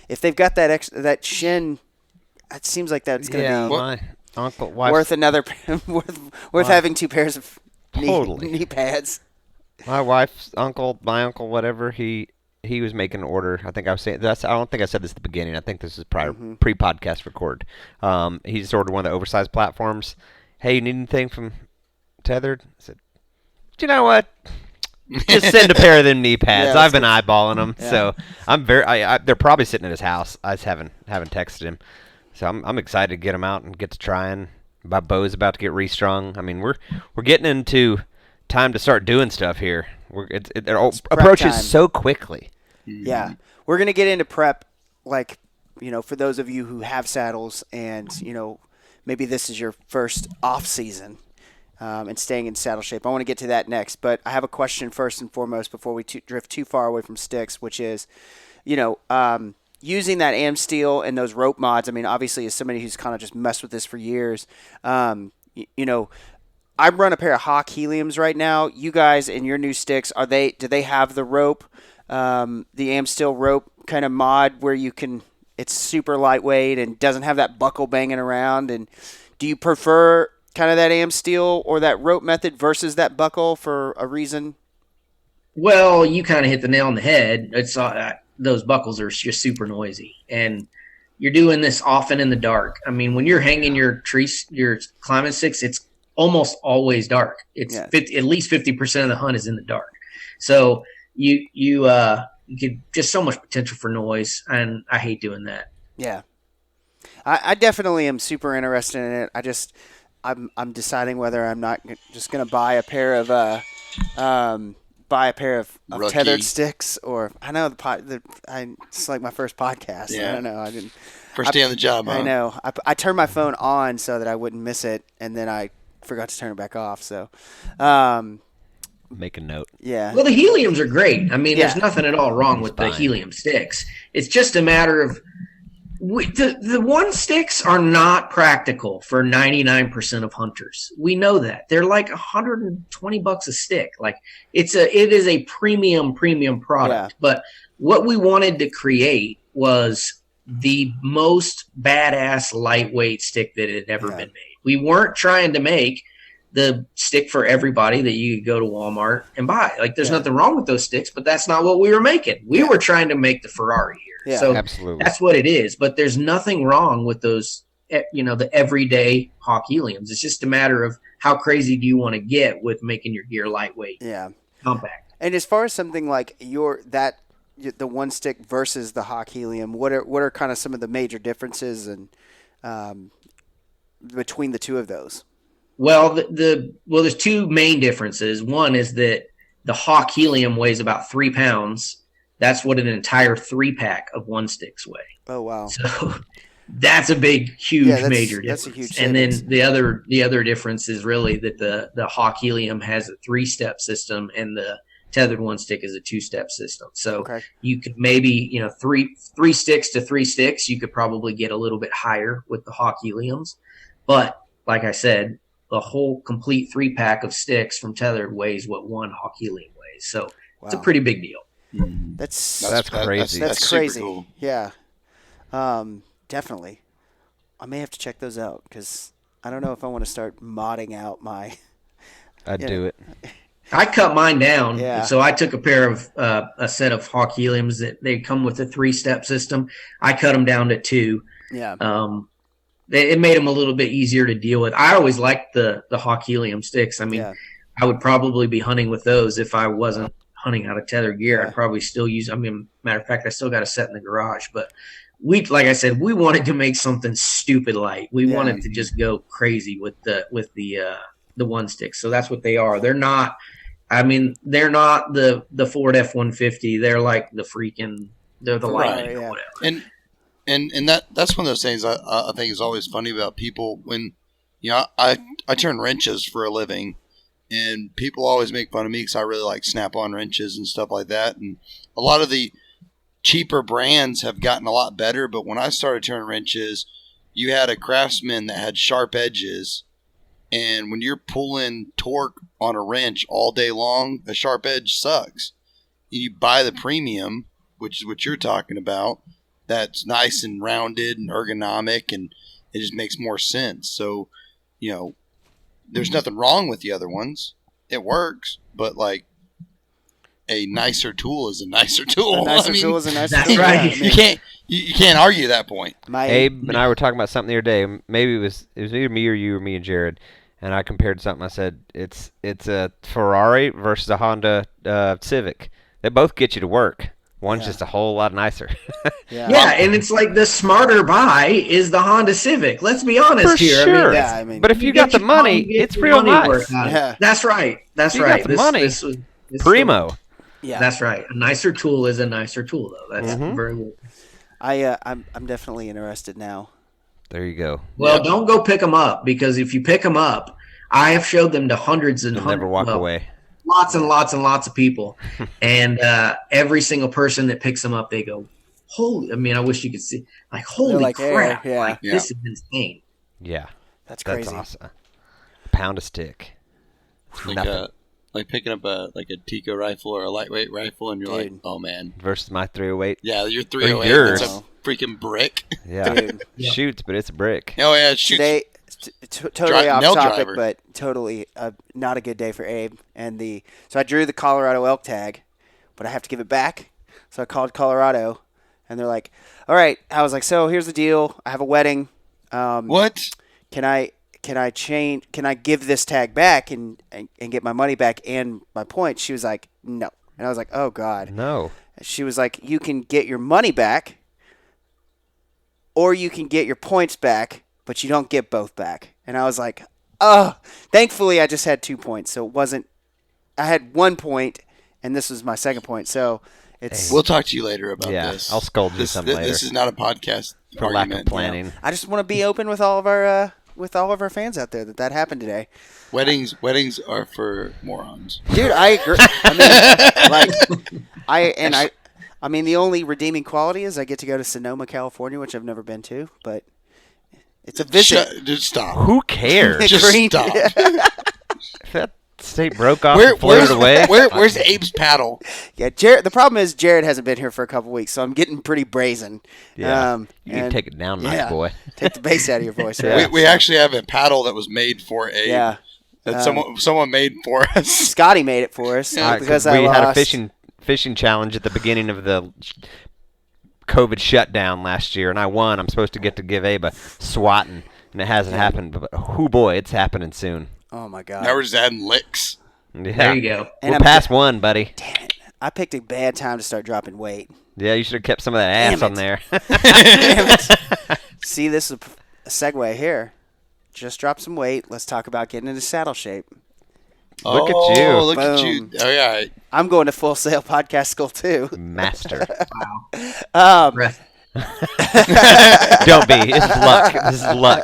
If they've got that shin, it seems like that's going to be my uncle worth another worth having two pairs of knee pads. My uncle, whatever he was making an order. I think I was saying I don't think I said this at the beginning. I think this is prior pre-podcast record. He just ordered one of the oversized platforms. Hey, you need anything from Tethered? I said, do you know what? Just send a pair of them knee pads. I've been eyeballing them, so I'm they're probably sitting at his house. I just haven't texted him, so I'm excited to get them out and get to trying. My bow's about to get restrung. I mean, we're getting into time to start doing stuff here. It approaches time. So quickly. Yeah, we're gonna get into prep, like for those of you who have saddles and maybe this is your first off season. And staying in saddle shape. I want to get to that next, but I have a question first and foremost before we drift too far away from sticks, which is, using that AM steel and those rope mods. I mean, obviously, as somebody who's kind of just messed with this for years, I run a pair of Hawk Heliums right now. You guys in your new sticks, do they have the rope, the AM steel rope kind of mod where it's super lightweight and doesn't have that buckle banging around? And do you prefer kind of that AM steel or that rope method versus that buckle for a reason? Well, you kind of hit the nail on the head. It's those buckles are just super noisy, and you're doing this often in the dark. I mean, when you're hanging your climbing sticks, it's almost always dark. It's at least 50% of the hunt is in the dark. So you get just so much potential for noise, and I hate doing that. Yeah, I definitely am super interested in it. I'm deciding whether I'm not just going to buy a pair of tethered sticks, or I know it's like my first podcast. Yeah. I don't know. First day on the job. Huh? I know. I turned my phone on so that I wouldn't miss it, and then I forgot to turn it back off. So, make a note. Yeah. Well, the heliums are great. I mean, there's nothing at all wrong with the helium sticks. It's just a matter of the one sticks are not practical for 99% of hunters. We know that. They're like $120 a stick. Like it is a premium product. Yeah. But what we wanted to create was the most badass lightweight stick that had ever been made. We weren't trying to make the stick for everybody that you could go to Walmart and buy. Like there's nothing wrong with those sticks, but that's not what we were making. We were trying to make the Ferrari here. Yeah, so absolutely. That's what it is. But there's nothing wrong with those, the everyday Hawk Heliums. It's just a matter of how crazy do you want to get with making your gear lightweight, compact. And as far as something like the one stick versus the Hawk Helium, what are kind of some of the major differences and between the two of those? Well, there's two main differences. One is that the Hawk Helium weighs about 3 pounds. That's what an entire 3-pack of one sticks weigh. Oh wow! So that's a huge, major difference. That's a huge savings. And then the other difference is really that the Hawk Helium has a 3-step system, and the tethered one stick is a 2-step system. So you could maybe three sticks to 3 sticks. You could probably get a little bit higher with the Hawk Heliums, but like I said, the whole complete 3-pack of sticks from tethered weighs what one Hawk Helium weighs. So it's a pretty big deal. That's crazy. That's crazy. Super cool. Yeah, definitely. I may have to check those out because I don't know if I want to start modding out my. I'd do it. I cut mine down. Yeah. So I took a set of Hawk Heliums that they come with a 3-step system. I cut them down to 2. Yeah. It made them a little bit easier to deal with. I always liked the Hawk Helium sticks. I mean, I would probably be hunting with those if I wasn't hunting out of tethered gear. I'd probably still use. I mean, matter of fact, I still got a set in the garage. But like I said, we wanted to make something stupid light. We wanted to just go crazy with the one stick. So that's what they are. They're not. I mean, they're not the Ford F-150. They're like they're the Lightning or whatever. And that's one of those things I think is always funny about people when, I turn wrenches for a living, and people always make fun of me because I really like snap-on wrenches and stuff like that. And a lot of the cheaper brands have gotten a lot better, but when I started turning wrenches, you had a Craftsman that had sharp edges. And when you're pulling torque on a wrench all day long, a sharp edge sucks. You buy the premium, which is what you're talking about, that's nice and rounded and ergonomic, and it just makes more sense. So, there's nothing wrong with the other ones. It works, but like a nicer tool is a nicer tool. A nicer tool is a nicer that's tool. right. Yeah, You can't argue that point. Abe and I were talking about something the other day. Maybe it was either me or you or me and Jared. And I compared something. I said it's a Ferrari versus a Honda Civic. They both get you to work. One's just a whole lot nicer. Yeah, and it's like the smarter buy is the Honda Civic. Let's be honest For here. sure. I mean, but if you got the money, it's real nice. Yeah. That's right. That's You right. got the money. This Primo. Yeah. That's right. A nicer tool is a nicer tool, though. That's very good. I'm definitely interested now. There you go. Well, don't go pick them up, because if you pick them up, I have showed them to hundreds and You'll hundreds. never walk away. Lots and lots and lots of people, and every single person that picks them up, they go, "Holy!" I mean, I wish you could see, like, "Holy like, crap!" yeah. Like, this is insane. Yeah. That's crazy. That's awesome. Pound a stick. It's Like nothing. like picking up a Tico rifle or a lightweight rifle, and you're like, Dude. oh man, Versus my 308. yeah, your 308. yours. That's a freaking brick. Yeah. Dude. Shoots, but it's a brick. Oh yeah, it shoots. Today, totally off nail topic, driver. but totally not a good day for Abe. So I drew the Colorado elk tag, but I have to give it back. So I called Colorado, and they're like, "All right." I was like, "So here's the deal. I have a wedding. What? Can I change? Can I give this tag back and get my money back and my points?" She was like, "No," and I was like, "Oh God." No. She was like, "You can get your money back, or you can get your points back, but you don't get both back." And I was like, "Oh." Thankfully, I just had 2 points, so it wasn't. I had 1 point, and this was my second point. So it's. We'll talk to you later about Yeah, this. I'll scold you some later. This is not a podcast For lack of argument. planning. I just want to be open with all of our fans out there that happened today. Weddings are for morons. Dude, I agree. I mean, the only redeeming quality is I get to go to Sonoma, California, which I've never been to, but it's a visit. Just stop. Who cares? Just Green- stop. If that state broke off and floated away. Where's Abe's paddle? Yeah, Jared. The problem is Jared hasn't been here for a couple weeks, so I'm getting pretty brazen. Yeah. You can and- take it down, nice yeah. boy. Take the bass out of your voice. Yeah. We actually have a paddle that was made for Abe. Yeah. That someone made for us. Scotty made it for us because we I had a lost. fishing challenge at the beginning of the COVID shutdown last year, and I won. I'm supposed to get to give Abe a swatting, and it hasn't happened. But boy, it's happening soon. Oh my God! Now we're just adding licks. Yeah. There you go. And We're I'm past one, buddy. Damn it! I picked a bad time to start dropping weight. Yeah, you should have kept some of that ass Damn on it. there. Damn it. See, this is a segue here. Just drop some weight. Let's talk about getting into saddle shape. Look at you. Look at you. Boom. Oh yeah. I'm going to Full Sail Podcast School too. Master. Breath. Don't be. It's luck. This is luck.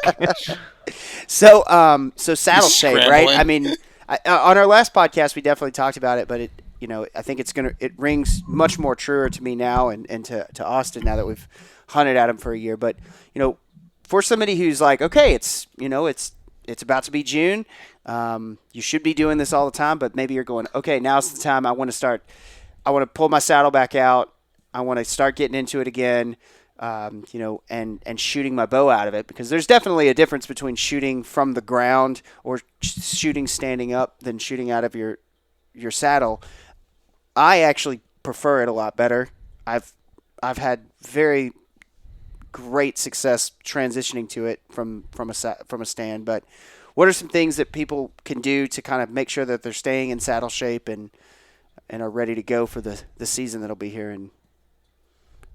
So saddle He's shape, right? scrambling. I mean, on our last podcast, we definitely talked about it, but I think it rings much more truer to me now and to Austin now that we've hunted at him for a year. But for somebody who's like, okay, it's about to be June, you should be doing this all the time, but maybe you're going, okay, now's the time. I want to pull my saddle back out. I want to start getting into it again. and shooting my bow out of it, because there's definitely a difference between shooting from the ground or shooting standing up than shooting out of your saddle. I actually prefer it a lot better. I've had very great success transitioning to it from a stand. But what are some things that people can do to kind of make sure that they're staying in saddle shape and are ready to go for the season that'll be here? And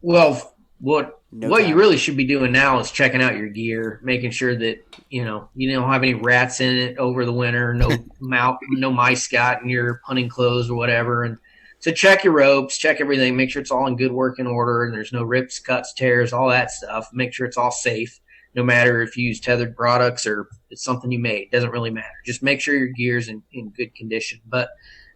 well, what time. you really should be doing now is checking out your gear, making sure that you don't have any rats in it over the winter, no no mice got in your hunting clothes or whatever. And so check your ropes, check everything, make sure it's all in good working order and there's no rips, cuts, tears, all that stuff. Make sure it's all safe, no matter if you use tethered products or it's something you made. It doesn't really matter. Just make sure your gear's in good condition. But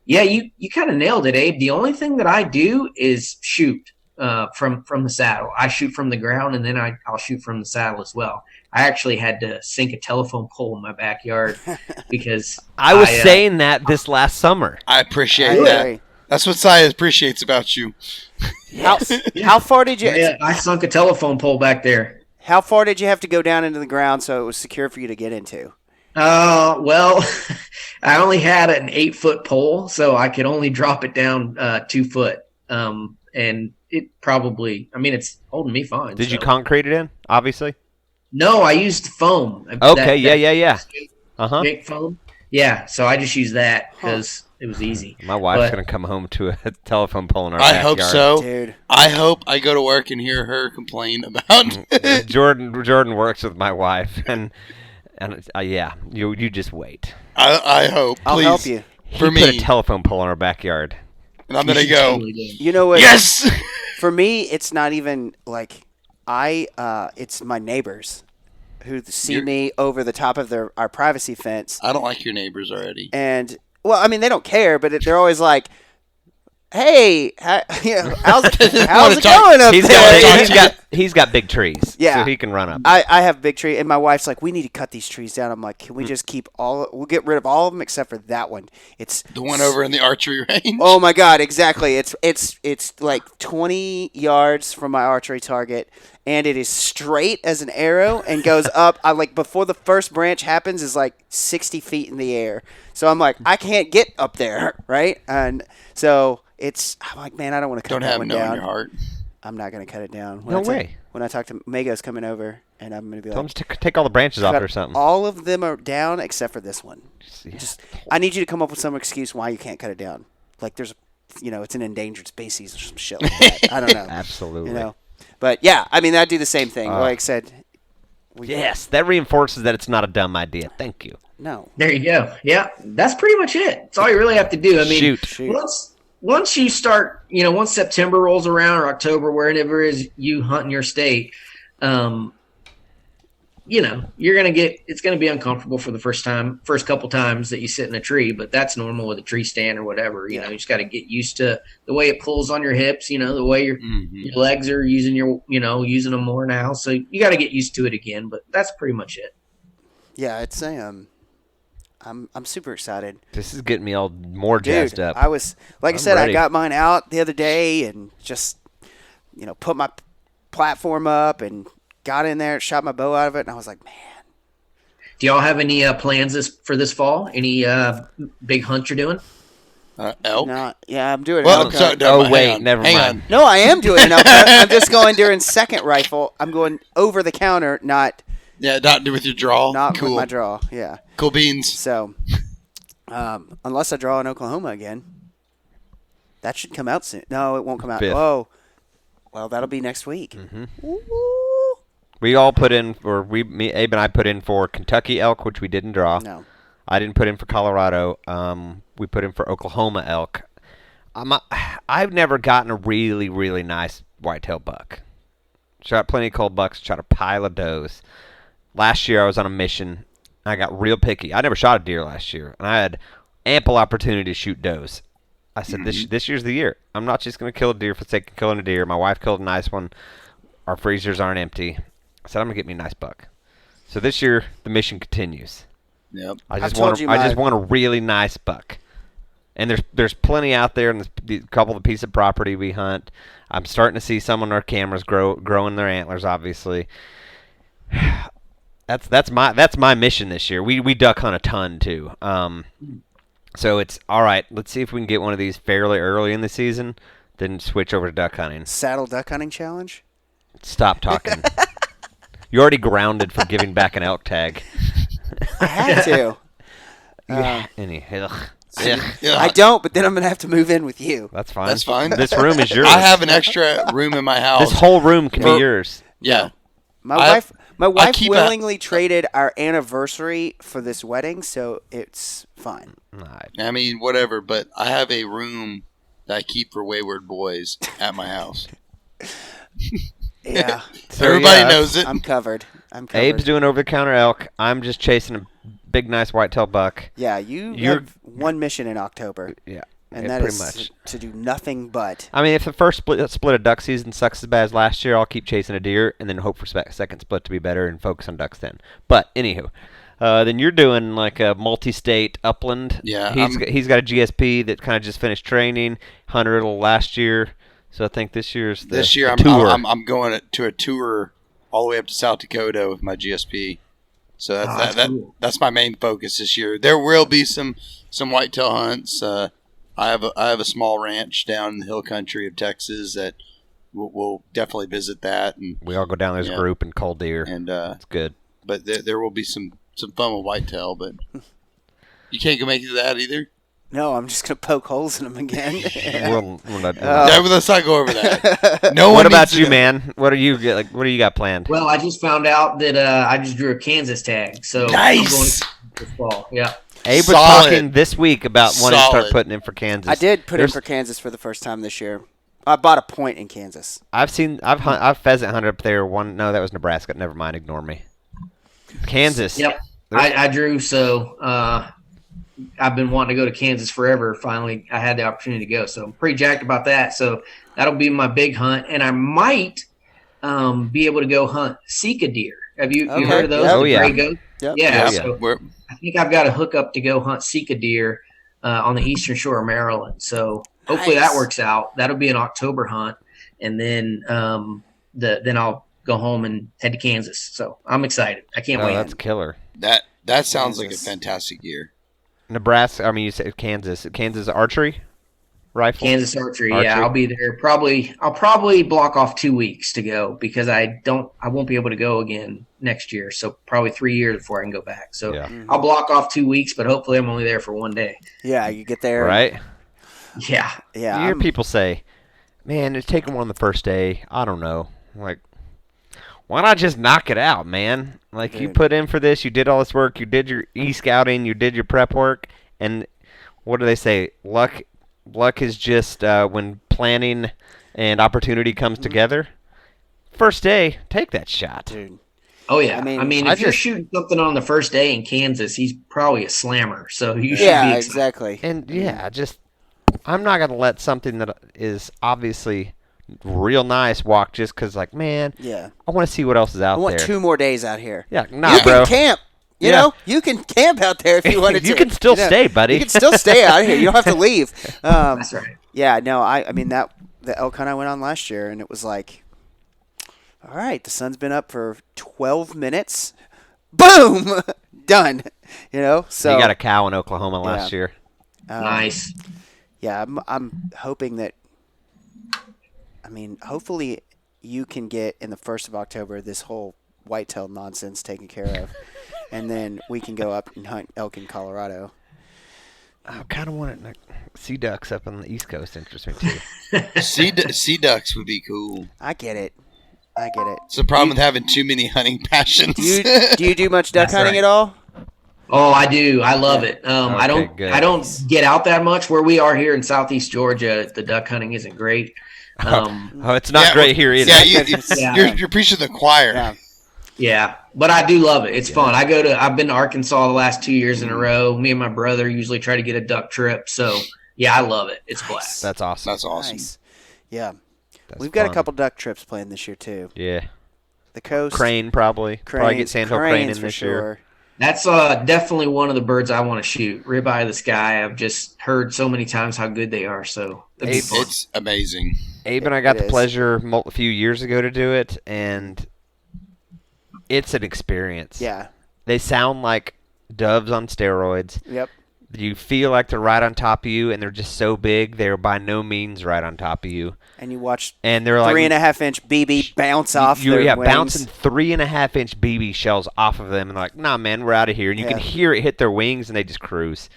yeah, you kind of nailed it, Abe. The only thing that I do is shoot from the saddle. I shoot from the ground, and then I'll shoot from the saddle as well. I actually had to sink a telephone pole in my backyard because I was saying that this last summer. I appreciate that. That's what Cy appreciates about you. How far did you? Yeah, I sunk a telephone pole back there. How far did you have to go down into the ground so it was secure for you to get into? Well, I only had an 8-foot pole, so I could only drop it down 2 foot. And it probably, it's holding me fine. Did you concrete it in, obviously? No, I used foam. Okay, yeah. Big foam. Yeah, so I just used that because it was easy. My wife's going to come home to a telephone pole in our backyard. I hope so. Dude. I hope I go to work and hear her complain about Jordan works with my wife, and yeah, you just wait. I hope. I'll please, help you. For He me. put a telephone pole in our backyard. And I'm going to go, You know what? yes! For me, it's not even like it's my neighbors who see me over the top of our privacy fence. I don't like your neighbors already. And, well, they don't care, but they're always like, hey, how's it going up there? He's got big trees, Yeah. so he can run up. I have a big tree, and my wife's like, we need to cut these trees down. I'm like, can we just we'll get rid of all of them except for that one. It's The one over in the archery range? Oh my God, exactly. It's like 20 yards from my archery target, and it is straight as an arrow and goes up. Before the first branch happens is like 60 feet in the air. So I'm like, I can't get up there, right? And so I'm like, man, I don't want to cut that one down. Don't have no in your heart. I'm not going to cut it down. No way. When I talk to Mago's coming over, and I'm going to be Tell him like, to take all the branches off or something. all of them are down except for this one. I need you to come up with some excuse why you can't cut it down. Like there's, it's an endangered species or some shit like that. I don't know. Absolutely. But yeah, I'd do the same thing. Like I said. Yes, that reinforces that it's not a dumb idea. Thank you. No. There you go. Yeah, that's pretty much it. That's all you really have to do. Shoot. Once you start, once September rolls around or October, wherever it is you hunt in your state, it's going to be uncomfortable for the first couple times that you sit in a tree, but that's normal with a tree stand or whatever. You just got to get used to the way it pulls on your hips, the way your legs are using using them more now. So you got to get used to it again, but that's pretty much it. Yeah, it's I'm super excited. This is getting me all more jazzed up. I was, like I said, ready. I got mine out the other day and just, put my platform up and got in there, shot my bow out of it, and I was like, man. Do y'all have any plans for this fall? Any big hunt you're doing? Elk? No, yeah, I'm doing Well, elk so, hunt. no, wait, never hang mind. on. No, I am doing an elk hunt. I'm just going during second rifle. I'm going over the counter, not Not with your draw? with my draw. Yeah. Cool beans. So, unless I draw in Oklahoma again, that should come out soon. No, it won't come out. 5th. Oh, well, that'll be next week. Mm-hmm. Ooh. We all put in, Abe and I put in for Kentucky elk, which we didn't draw. No. I didn't put in for Colorado. We put in for Oklahoma elk. I've never gotten a really, really nice whitetail buck. Shot plenty of cold bucks, shot a pile of does. Last year I was on a mission. I got real picky. I never shot a deer last year, and I had ample opportunity to shoot does. I said, this year's the year. I'm not just going to kill a deer for the sake of killing a deer. My wife killed a nice one. Our freezers aren't empty. I said, I'm going to get me a nice buck. So this year, the mission continues. Yep. I just told want you I just want a really nice buck. And there's plenty out there, and a couple of the pieces of property we hunt. I'm starting to see some on our cameras growing their antlers. Obviously, that's my mission this year. We duck hunt a ton too. So it's all right. Let's see if we can get one of these fairly early in the season, then switch over to duck hunting. Saddle duck hunting challenge. Stop talking. You're already grounded for giving back an elk tag. I had to. Yeah. I don't, but then I'm gonna have to move in with you. That's fine. That's fine. This room is yours. I have an extra room in my house. This whole room can be yours. Yeah. My wife keep willingly traded our anniversary for this wedding, so it's fine. I mean, whatever, but I have a room that I keep for wayward boys at my house. Yeah. So, Everybody yeah, knows it. I'm covered. Abe's doing over-the-counter elk. I'm just chasing a big, nice whitetail buck. Yeah, you're have one mission in October. Yeah. And that pretty is much to do nothing but. I mean, if the first split of duck season sucks as bad as last year, I'll keep chasing a deer and then hope for second split to be better and focus on ducks then. But anywho, then you're doing like a multi-state upland. Yeah, he's got a GSP that kind of just finished training, hunted a little last year. So I think this year I'm tour. I'm going to a tour all the way up to South Dakota with my GSP. So cool. that's my main focus this year. There will be some whitetail hunts. I have a small ranch down in the hill country of Texas that we'll definitely visit that, and we all go down as a group and cull deer, and it's good. But there will be some fun with whitetail, but you can't go make it to that either. No, I'm just gonna poke holes in them again. We're not doing Yeah, but let's not go over that. No one. What about you, man? What do you got planned? Well, I just found out that I just drew a Kansas tag, so Nice. I'm going to this fall. Yeah. Abe was Solid. talking this week about wanting to start Solid. putting in for Kansas. I did put in for Kansas for the first time this year. I bought a point in Kansas. I've pheasant hunted up there. No, that was Nebraska. Never mind. Ignore me. Kansas. Yep. I drew, so I've been wanting to go to Kansas forever. Finally, I had the opportunity to go, so I'm pretty jacked about that. So that'll be my big hunt, and I might be able to go hunt Sika deer. Have you heard of those? Yep. Oh, The yeah. gray goats? Yep. Yeah. Oh, So I think I've got a hookup to go hunt Sika deer on the eastern shore of Maryland. So hopefully Nice. that works out. That'll be an October hunt, and then then I'll go home and head to Kansas. So I'm excited. I can't Oh, wait. that's killer. That sounds like a Kansas. fantastic year. Nebraska. I mean, you said Kansas. Kansas archery rifle. Kansas archery. Archery. Yeah, I'll be there. I'll probably block off 2 weeks to go because I won't be able to go again next year. So probably 3 years before I can go back. So Yeah. I'll block off 2 weeks, but hopefully I'm only there for 1 day. Yeah, you get there. Right. Yeah. Yeah. You hear people say, "Man, it's taking one on the first day." I don't know. Like, why not just knock it out, man? Like, you Dude. put in for this, you did all this work, you did your e-scouting, you did your prep work, and what do they say? Luck is just when planning and opportunity comes together. First day, take that shot. Dude. Oh yeah. I I mean, mean, I if you're just- shooting something on the first day in Kansas, he's probably a slammer. So you should be Yeah, excited. exactly. And yeah, I'm not gonna let something that is obviously real nice walk just because, like, man, Yeah. I want to see what else is out I want there. 2 more days out here. Yeah, nah, You bro. can camp. You Yeah. know, you can camp out there if you wanted to. You can still stay, buddy. You can still stay out here. You don't have to leave. That's right. Yeah, no, I mean the elk hunt I went on last year, and it was like, all right, the sun's been up for 12 minutes, boom, done. You know, so You got a cow in Oklahoma last Yeah. year. Nice. Yeah, I'm hoping that. I mean, hopefully you can get in the 1st of October this whole whitetail nonsense taken care of, and then we can go up and hunt elk in Colorado. I kind of want to sea ducks up on the East Coast. Interests me too. Sea ducks would be cool. I get it. It's the problem with having too many hunting passions. Do you do much duck That's hunting right. at all? Oh, I do. I love it. I good. don't get out that much where we are here in Southeast Georgia. The duck hunting isn't great. Oh, it's not Yeah, great here either. Yeah, you're preaching to the choir. Yeah. Yeah, but I do love it. It's fun. I've been to Arkansas the last 2 years in a row. Me and my brother usually try to get a duck trip. So yeah, I love it. It's a blast. That's awesome. That's awesome. Nice. Yeah. That's We've got fun. a couple duck trips planned this year too. Yeah. The coast. Crane probably. Probably get sandhill crane in cranes for this year. sure. That's definitely one of the birds I want to shoot. Ribeye of the sky. I've just heard so many times how good they are. So it'd be fun. It's amazing. Abe and I got It the is. pleasure a few years ago to do it, and it's an experience. Yeah. They sound like doves on steroids. Yep. You feel like they're right on top of you, and they're just so big. They're by no means right on top of you. And you watch And they're like 3.5-inch BB bounce off their wings. bouncing 3.5-inch BB shells off of them, and they're like, nah, man, we're out of here. And you can hear it hit their wings, and they just cruise.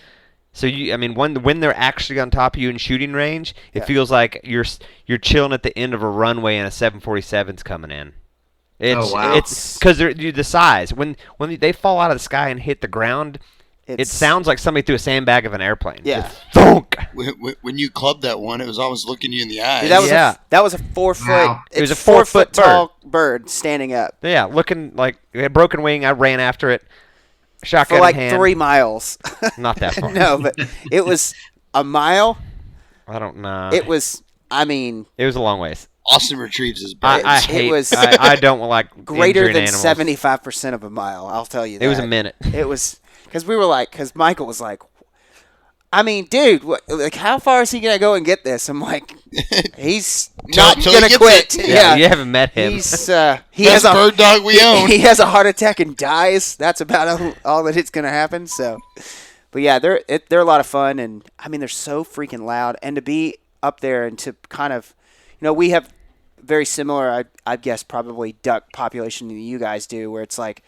So when they're actually on top of you in shooting range, it feels like you're chilling at the end of a runway and a 747's coming in. Oh, wow. It's because they're the size. When they fall out of the sky and hit the ground, it sounds like somebody threw a sandbag of an airplane. Yeah. Just thunk. When you clubbed that one, it was almost looking you in the eye. Dude, that was a 4 foot. Wow. It was a 4 4-foot foot tall bird standing up Yeah, looking like it had a broken wing. I ran after it, shotgun for like in hand. 3 miles. Not that far. No, but it was a mile. I don't know. It was. I mean, It was a long ways. Austin retrieves his birds. I It hate. was I don't like greater injuring than animals. 75% of a mile. I'll tell you that. It was a minute. It was because Michael was like, I mean, dude, how far is he gonna go and get this? I'm like, he's not Till he gonna gets quit. it. Yeah, You haven't met him. he's he Best has a bird dog we own. he has a heart attack and dies. That's about all that it's gonna happen. So, but yeah, they're a lot of fun, and I mean, they're so freaking loud, and to be up there and to kind of, we have very similar, I guess, probably duck population than you guys do, where it's like,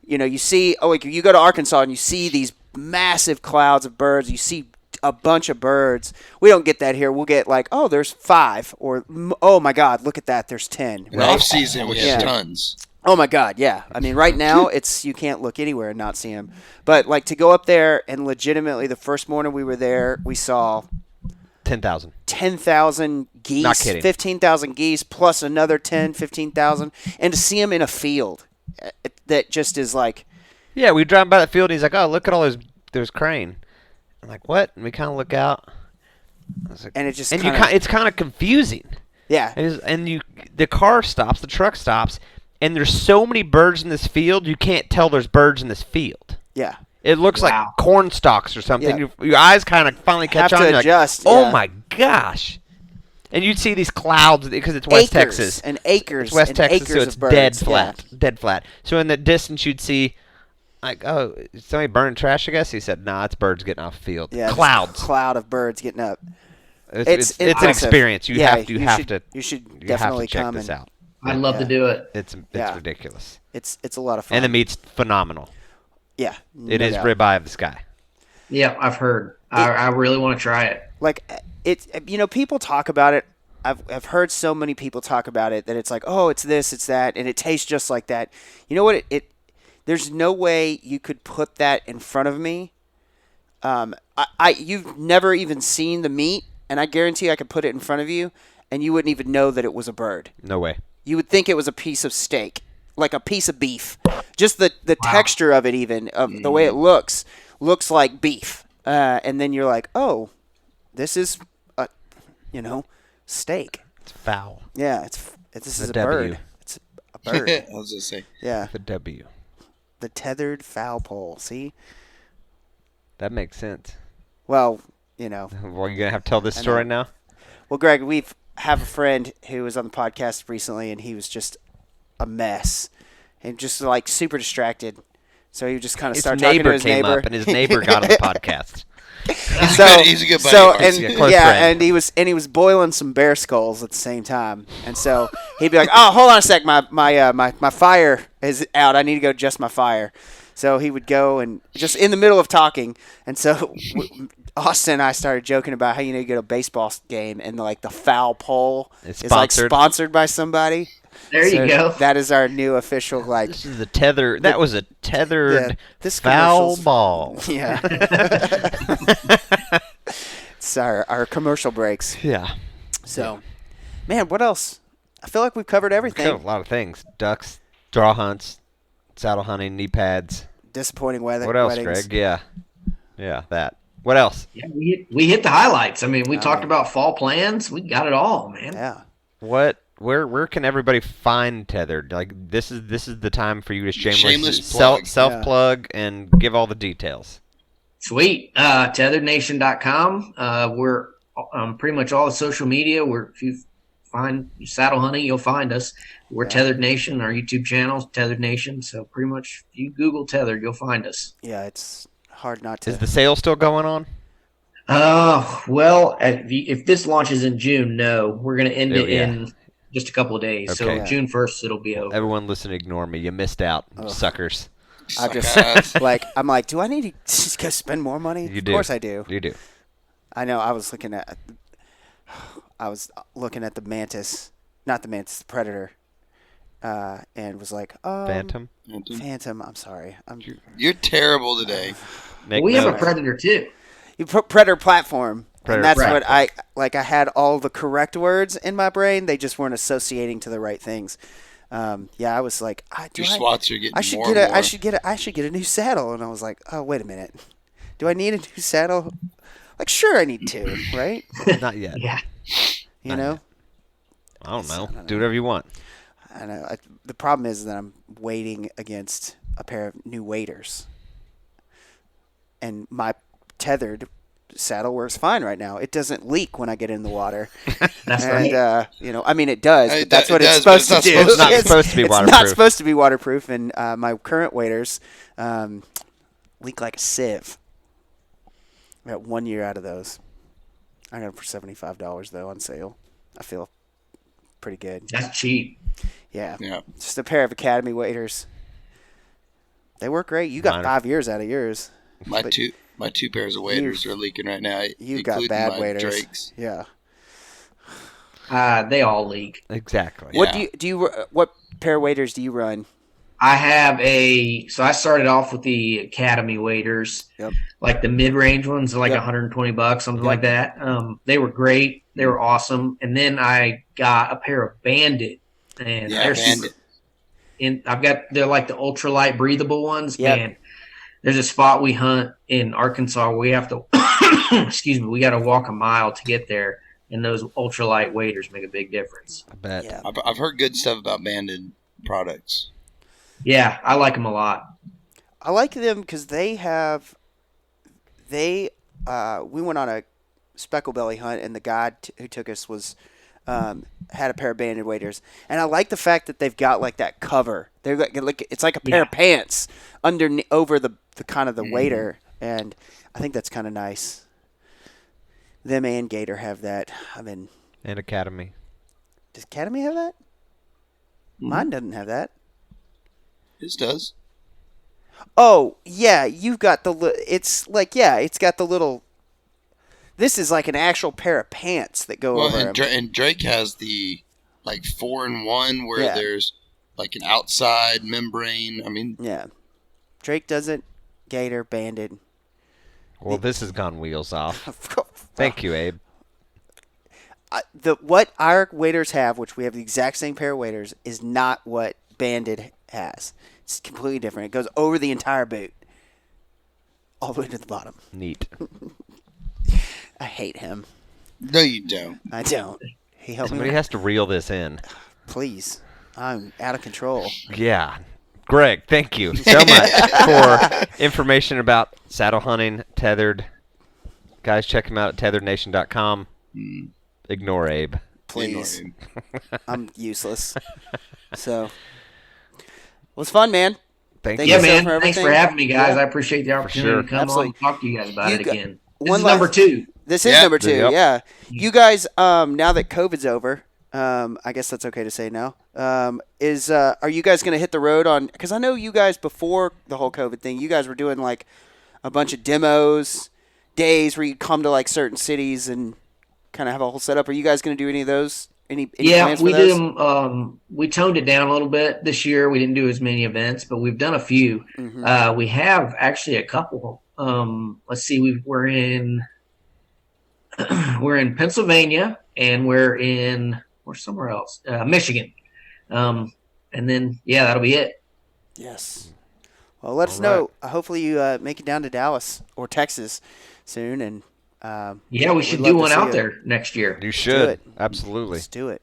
you see, you go to Arkansas and you see these massive clouds of birds. You see a bunch of birds. We don't get that here. We'll get like, oh, there's 5, or oh my God, look at that, there's 10. In Right? off season, we have Yeah. tons. Oh my God, yeah. I mean, right now you can't look anywhere and not see them. But like to go up there and legitimately, the first morning we were there, we saw 10,000. 10,000 geese, Not kidding. 15,000 geese, plus another 10, 15,000, and to see them in a field that just is like, Yeah, we drive by that field, and he's like, "Oh, look at all those crane." I'm like, "What?" And we kind of look out. I was like, and it just and kinda, it's kind of confusing. yeah, The car stops, the truck stops, and there's so many birds in this field, you can't tell there's birds in this field. yeah. It looks like Wow. corn stalks or something. Yeah. Your eyes kind of finally catch Have on. to You're adjust, like, oh yeah. my gosh! And you'd see these clouds because it's West Acres Texas. and acres It's West and Texas, acres so it's of birds. dead Yeah. flat, dead flat. So in the distance, you'd see, like, oh, is somebody burning trash? I guess he said, "Nah, it's birds getting off the field." Yeah, just Clouds. cloud of birds getting up. It's an impressive. experience. You have you to should you definitely have to check come this and out. I'd love to do it. It's Yeah. ridiculous, it's a lot of fun. and the meat's phenomenal. yeah, It no is doubt. ribeye of the sky. Yeah, I've heard. I really want to try it. Like it's people talk about it. I've heard so many people talk about it that it's like, oh, it's this, it's that, and it tastes just like that. You know what? There's no way you could put that in front of me. You've never even seen the meat, and I guarantee I could put it in front of you, and you wouldn't even know that it was a bird. No way. You would think it was a piece of steak, like a piece of beef. Just the texture of it, even of the way it looks like beef. And then you're like, oh, this is a, steak. It's foul. Yeah, this is a W. bird. It's a bird. I was gonna say. Yeah, The W. the tethered foul pole. See, That makes sense. well, Well, you're gonna have to tell this I story know. now. well, Greg, have a friend who was on the podcast recently, and he was just a mess, and just like super distracted. So he just kind of His started talking to neighbor his came neighbor, up, and his neighbor got on the podcast. He's a good buddy So of ours. and Yeah, close yeah, friend. and he was boiling some bear skulls at the same time, and so he'd be like, "Oh, hold on a sec, my fire is out. I need to go adjust my fire." So he would go and just in the middle of talking, and so Austin and I started joking about how you go to a baseball game and like the foul pole It's is like sponsored. sponsored by somebody. There So you go. That is our new official like. This is a tether. That was a tethered Yeah, this foul commercial's- ball. Yeah. It's our commercial breaks. Yeah. So, man, what else? I feel like we've covered everything. A lot of things: ducks, draw hunts, saddle hunting, knee pads. Disappointing weather. What else, weddings. Greg? Yeah, that. What else? Yeah, we hit the highlights. I mean, we talked about fall plans. We got it all, man. Yeah. What where can everybody find Tethered? Like this is the time for you to Shameless plug. self plug and give all the details. Sweet. Tetherednation.com. We're pretty much all the social media. If you find Saddle Hunting, you'll find us. We're Tethered Nation. Our YouTube channel is Tethered Nation. So pretty much if you Google Tethered, you'll find us. Yeah, it's hard not to. Is the sale still going on? Well, if this launches in June, no. We're going to end it in just a couple of days. Okay. So June 1st, it'll be over. Everyone listen, ignore me. You missed out, suckers. I just I'm like, do I need to just go spend more money? You of do. course I do. You do. I know. I was looking at the mantis, not the mantis, the predator, and was like, Phantom. Phantom. I'm sorry. You're terrible today. We have a predator too. You put predator platform. Predator And that's platform. what I had all the correct words in my brain. They just weren't associating to the right things. I was like, Your swats are getting I should more get and a, more. I should get a new saddle. And I was like, oh, wait a minute. Do I need a new saddle? Like, sure, I need two, right? Not yet. Yeah. You know? I don't know. Do whatever you want. I know. The problem is that I'm waiting against a pair of new waders. And my tethered saddle works fine right now. It doesn't leak when I get in the water. That's And, right. I mean, it does, but that's what it it's does, supposed but to it's do. not supposed to be It's not waterproof. supposed to be waterproof, and my current waders leak like a sieve. I got 1 year out of those. I got them for $75, though, on sale. I feel pretty good. That's cheap. Yeah. Yeah. Just a pair of Academy waders. They work great. You got Mine are- 5 years out of yours. My But two pairs of waders are leaking right now. You've got including bad my waders. Drakes. Yeah. They all leak. Exactly. Yeah. What do you what pair of waders do you run? I have so I started off with the Academy waders, Yep. like the mid-range ones, like Yep. $120, something like that. They were great. They were awesome. And then I got a pair of Bandit, and Yeah, Bandit. they're like the ultralight breathable ones. Yep. And there's a spot we hunt in Arkansas where we have to, excuse me, we got to walk a mile to get there. And those ultralight waders make a big difference. I bet. Yeah. I've heard good stuff about Banded products. Yeah, I like them a lot. I like them because we went on a speckle belly hunt, and the guide who took us had a pair of banded waders, and I like the fact that they've got like that cover. They're like it's like a pair of pants over the kind of the wader, and I think that's kind of nice. Them and Gator have that. I mean, And Academy. does Academy have that? Mine doesn't have that. His does. Oh, yeah, you've got it's got the little. This is like an actual pair of pants that go over him. And Drake has the like 4-in-1 where Yeah. there's like an outside membrane. I mean, Yeah, Drake does it. Gator, Banded. Well, this has gone wheels off. Thank you, Abe. What our waders have, which we have the exact same pair of waders, is not what Banded has. It's completely different. It goes over the entire boot, all the way to the bottom. Neat. I hate him. no, you don't. I don't. He helped Somebody me. has to reel this in. Please, I'm out of control. Yeah. Greg, thank you so much for information about saddle hunting, tethered. Guys, check him out at tetherednation.com. Ignore Abe. Please, Ignore I'm useless. So, it was fun, man. Thank Thank you. Yeah, you, man. for Thanks for everything. having me, guys. Yeah. I appreciate the opportunity sure. to come Absolutely. on and talk to you guys about You it got- again. one This is last- number 2. This is Yep. number 2. Yep. Yeah, you guys. Now that COVID's over, I guess that's okay to say now. Are you guys going to hit the road on? Because I know you guys before the whole COVID thing, you guys were doing like a bunch of demos, days where you come to like certain cities and kind of have a whole setup. Are you guys going to do any of those? Any Yeah, plans for we those? did them. We toned it down a little bit this year. We didn't do as many events, but we've done a few. Mhm. We have actually a couple. Let's see, we're in Pennsylvania, and we're somewhere else, Michigan. And then that'll be it. Yes. Well, let us All know. Hopefully, you make it down to Dallas or Texas soon, and Yeah, we we'd should love do to one see out you. there next year. You should. it. Absolutely. Let's do it.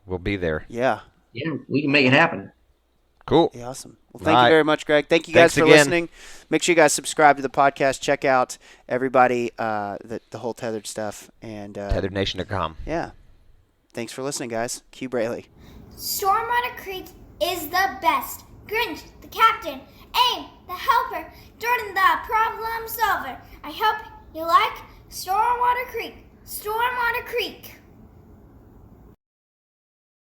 we'll be there. Yeah. Yeah, we can make it happen. Cool. Yeah, awesome. Well, thank you Right. very much, Greg. Thank you guys Thanks for again. listening. Make sure you guys subscribe to the podcast. Check out everybody, the whole Tethered stuff. And TetheredNation.com. yeah. Thanks for listening, guys. Q Braley. Stormwater Creek is the best. Grinch, the captain. Aim, the helper. Jordan, the problem solver. I hope you like Stormwater Creek. Stormwater Creek.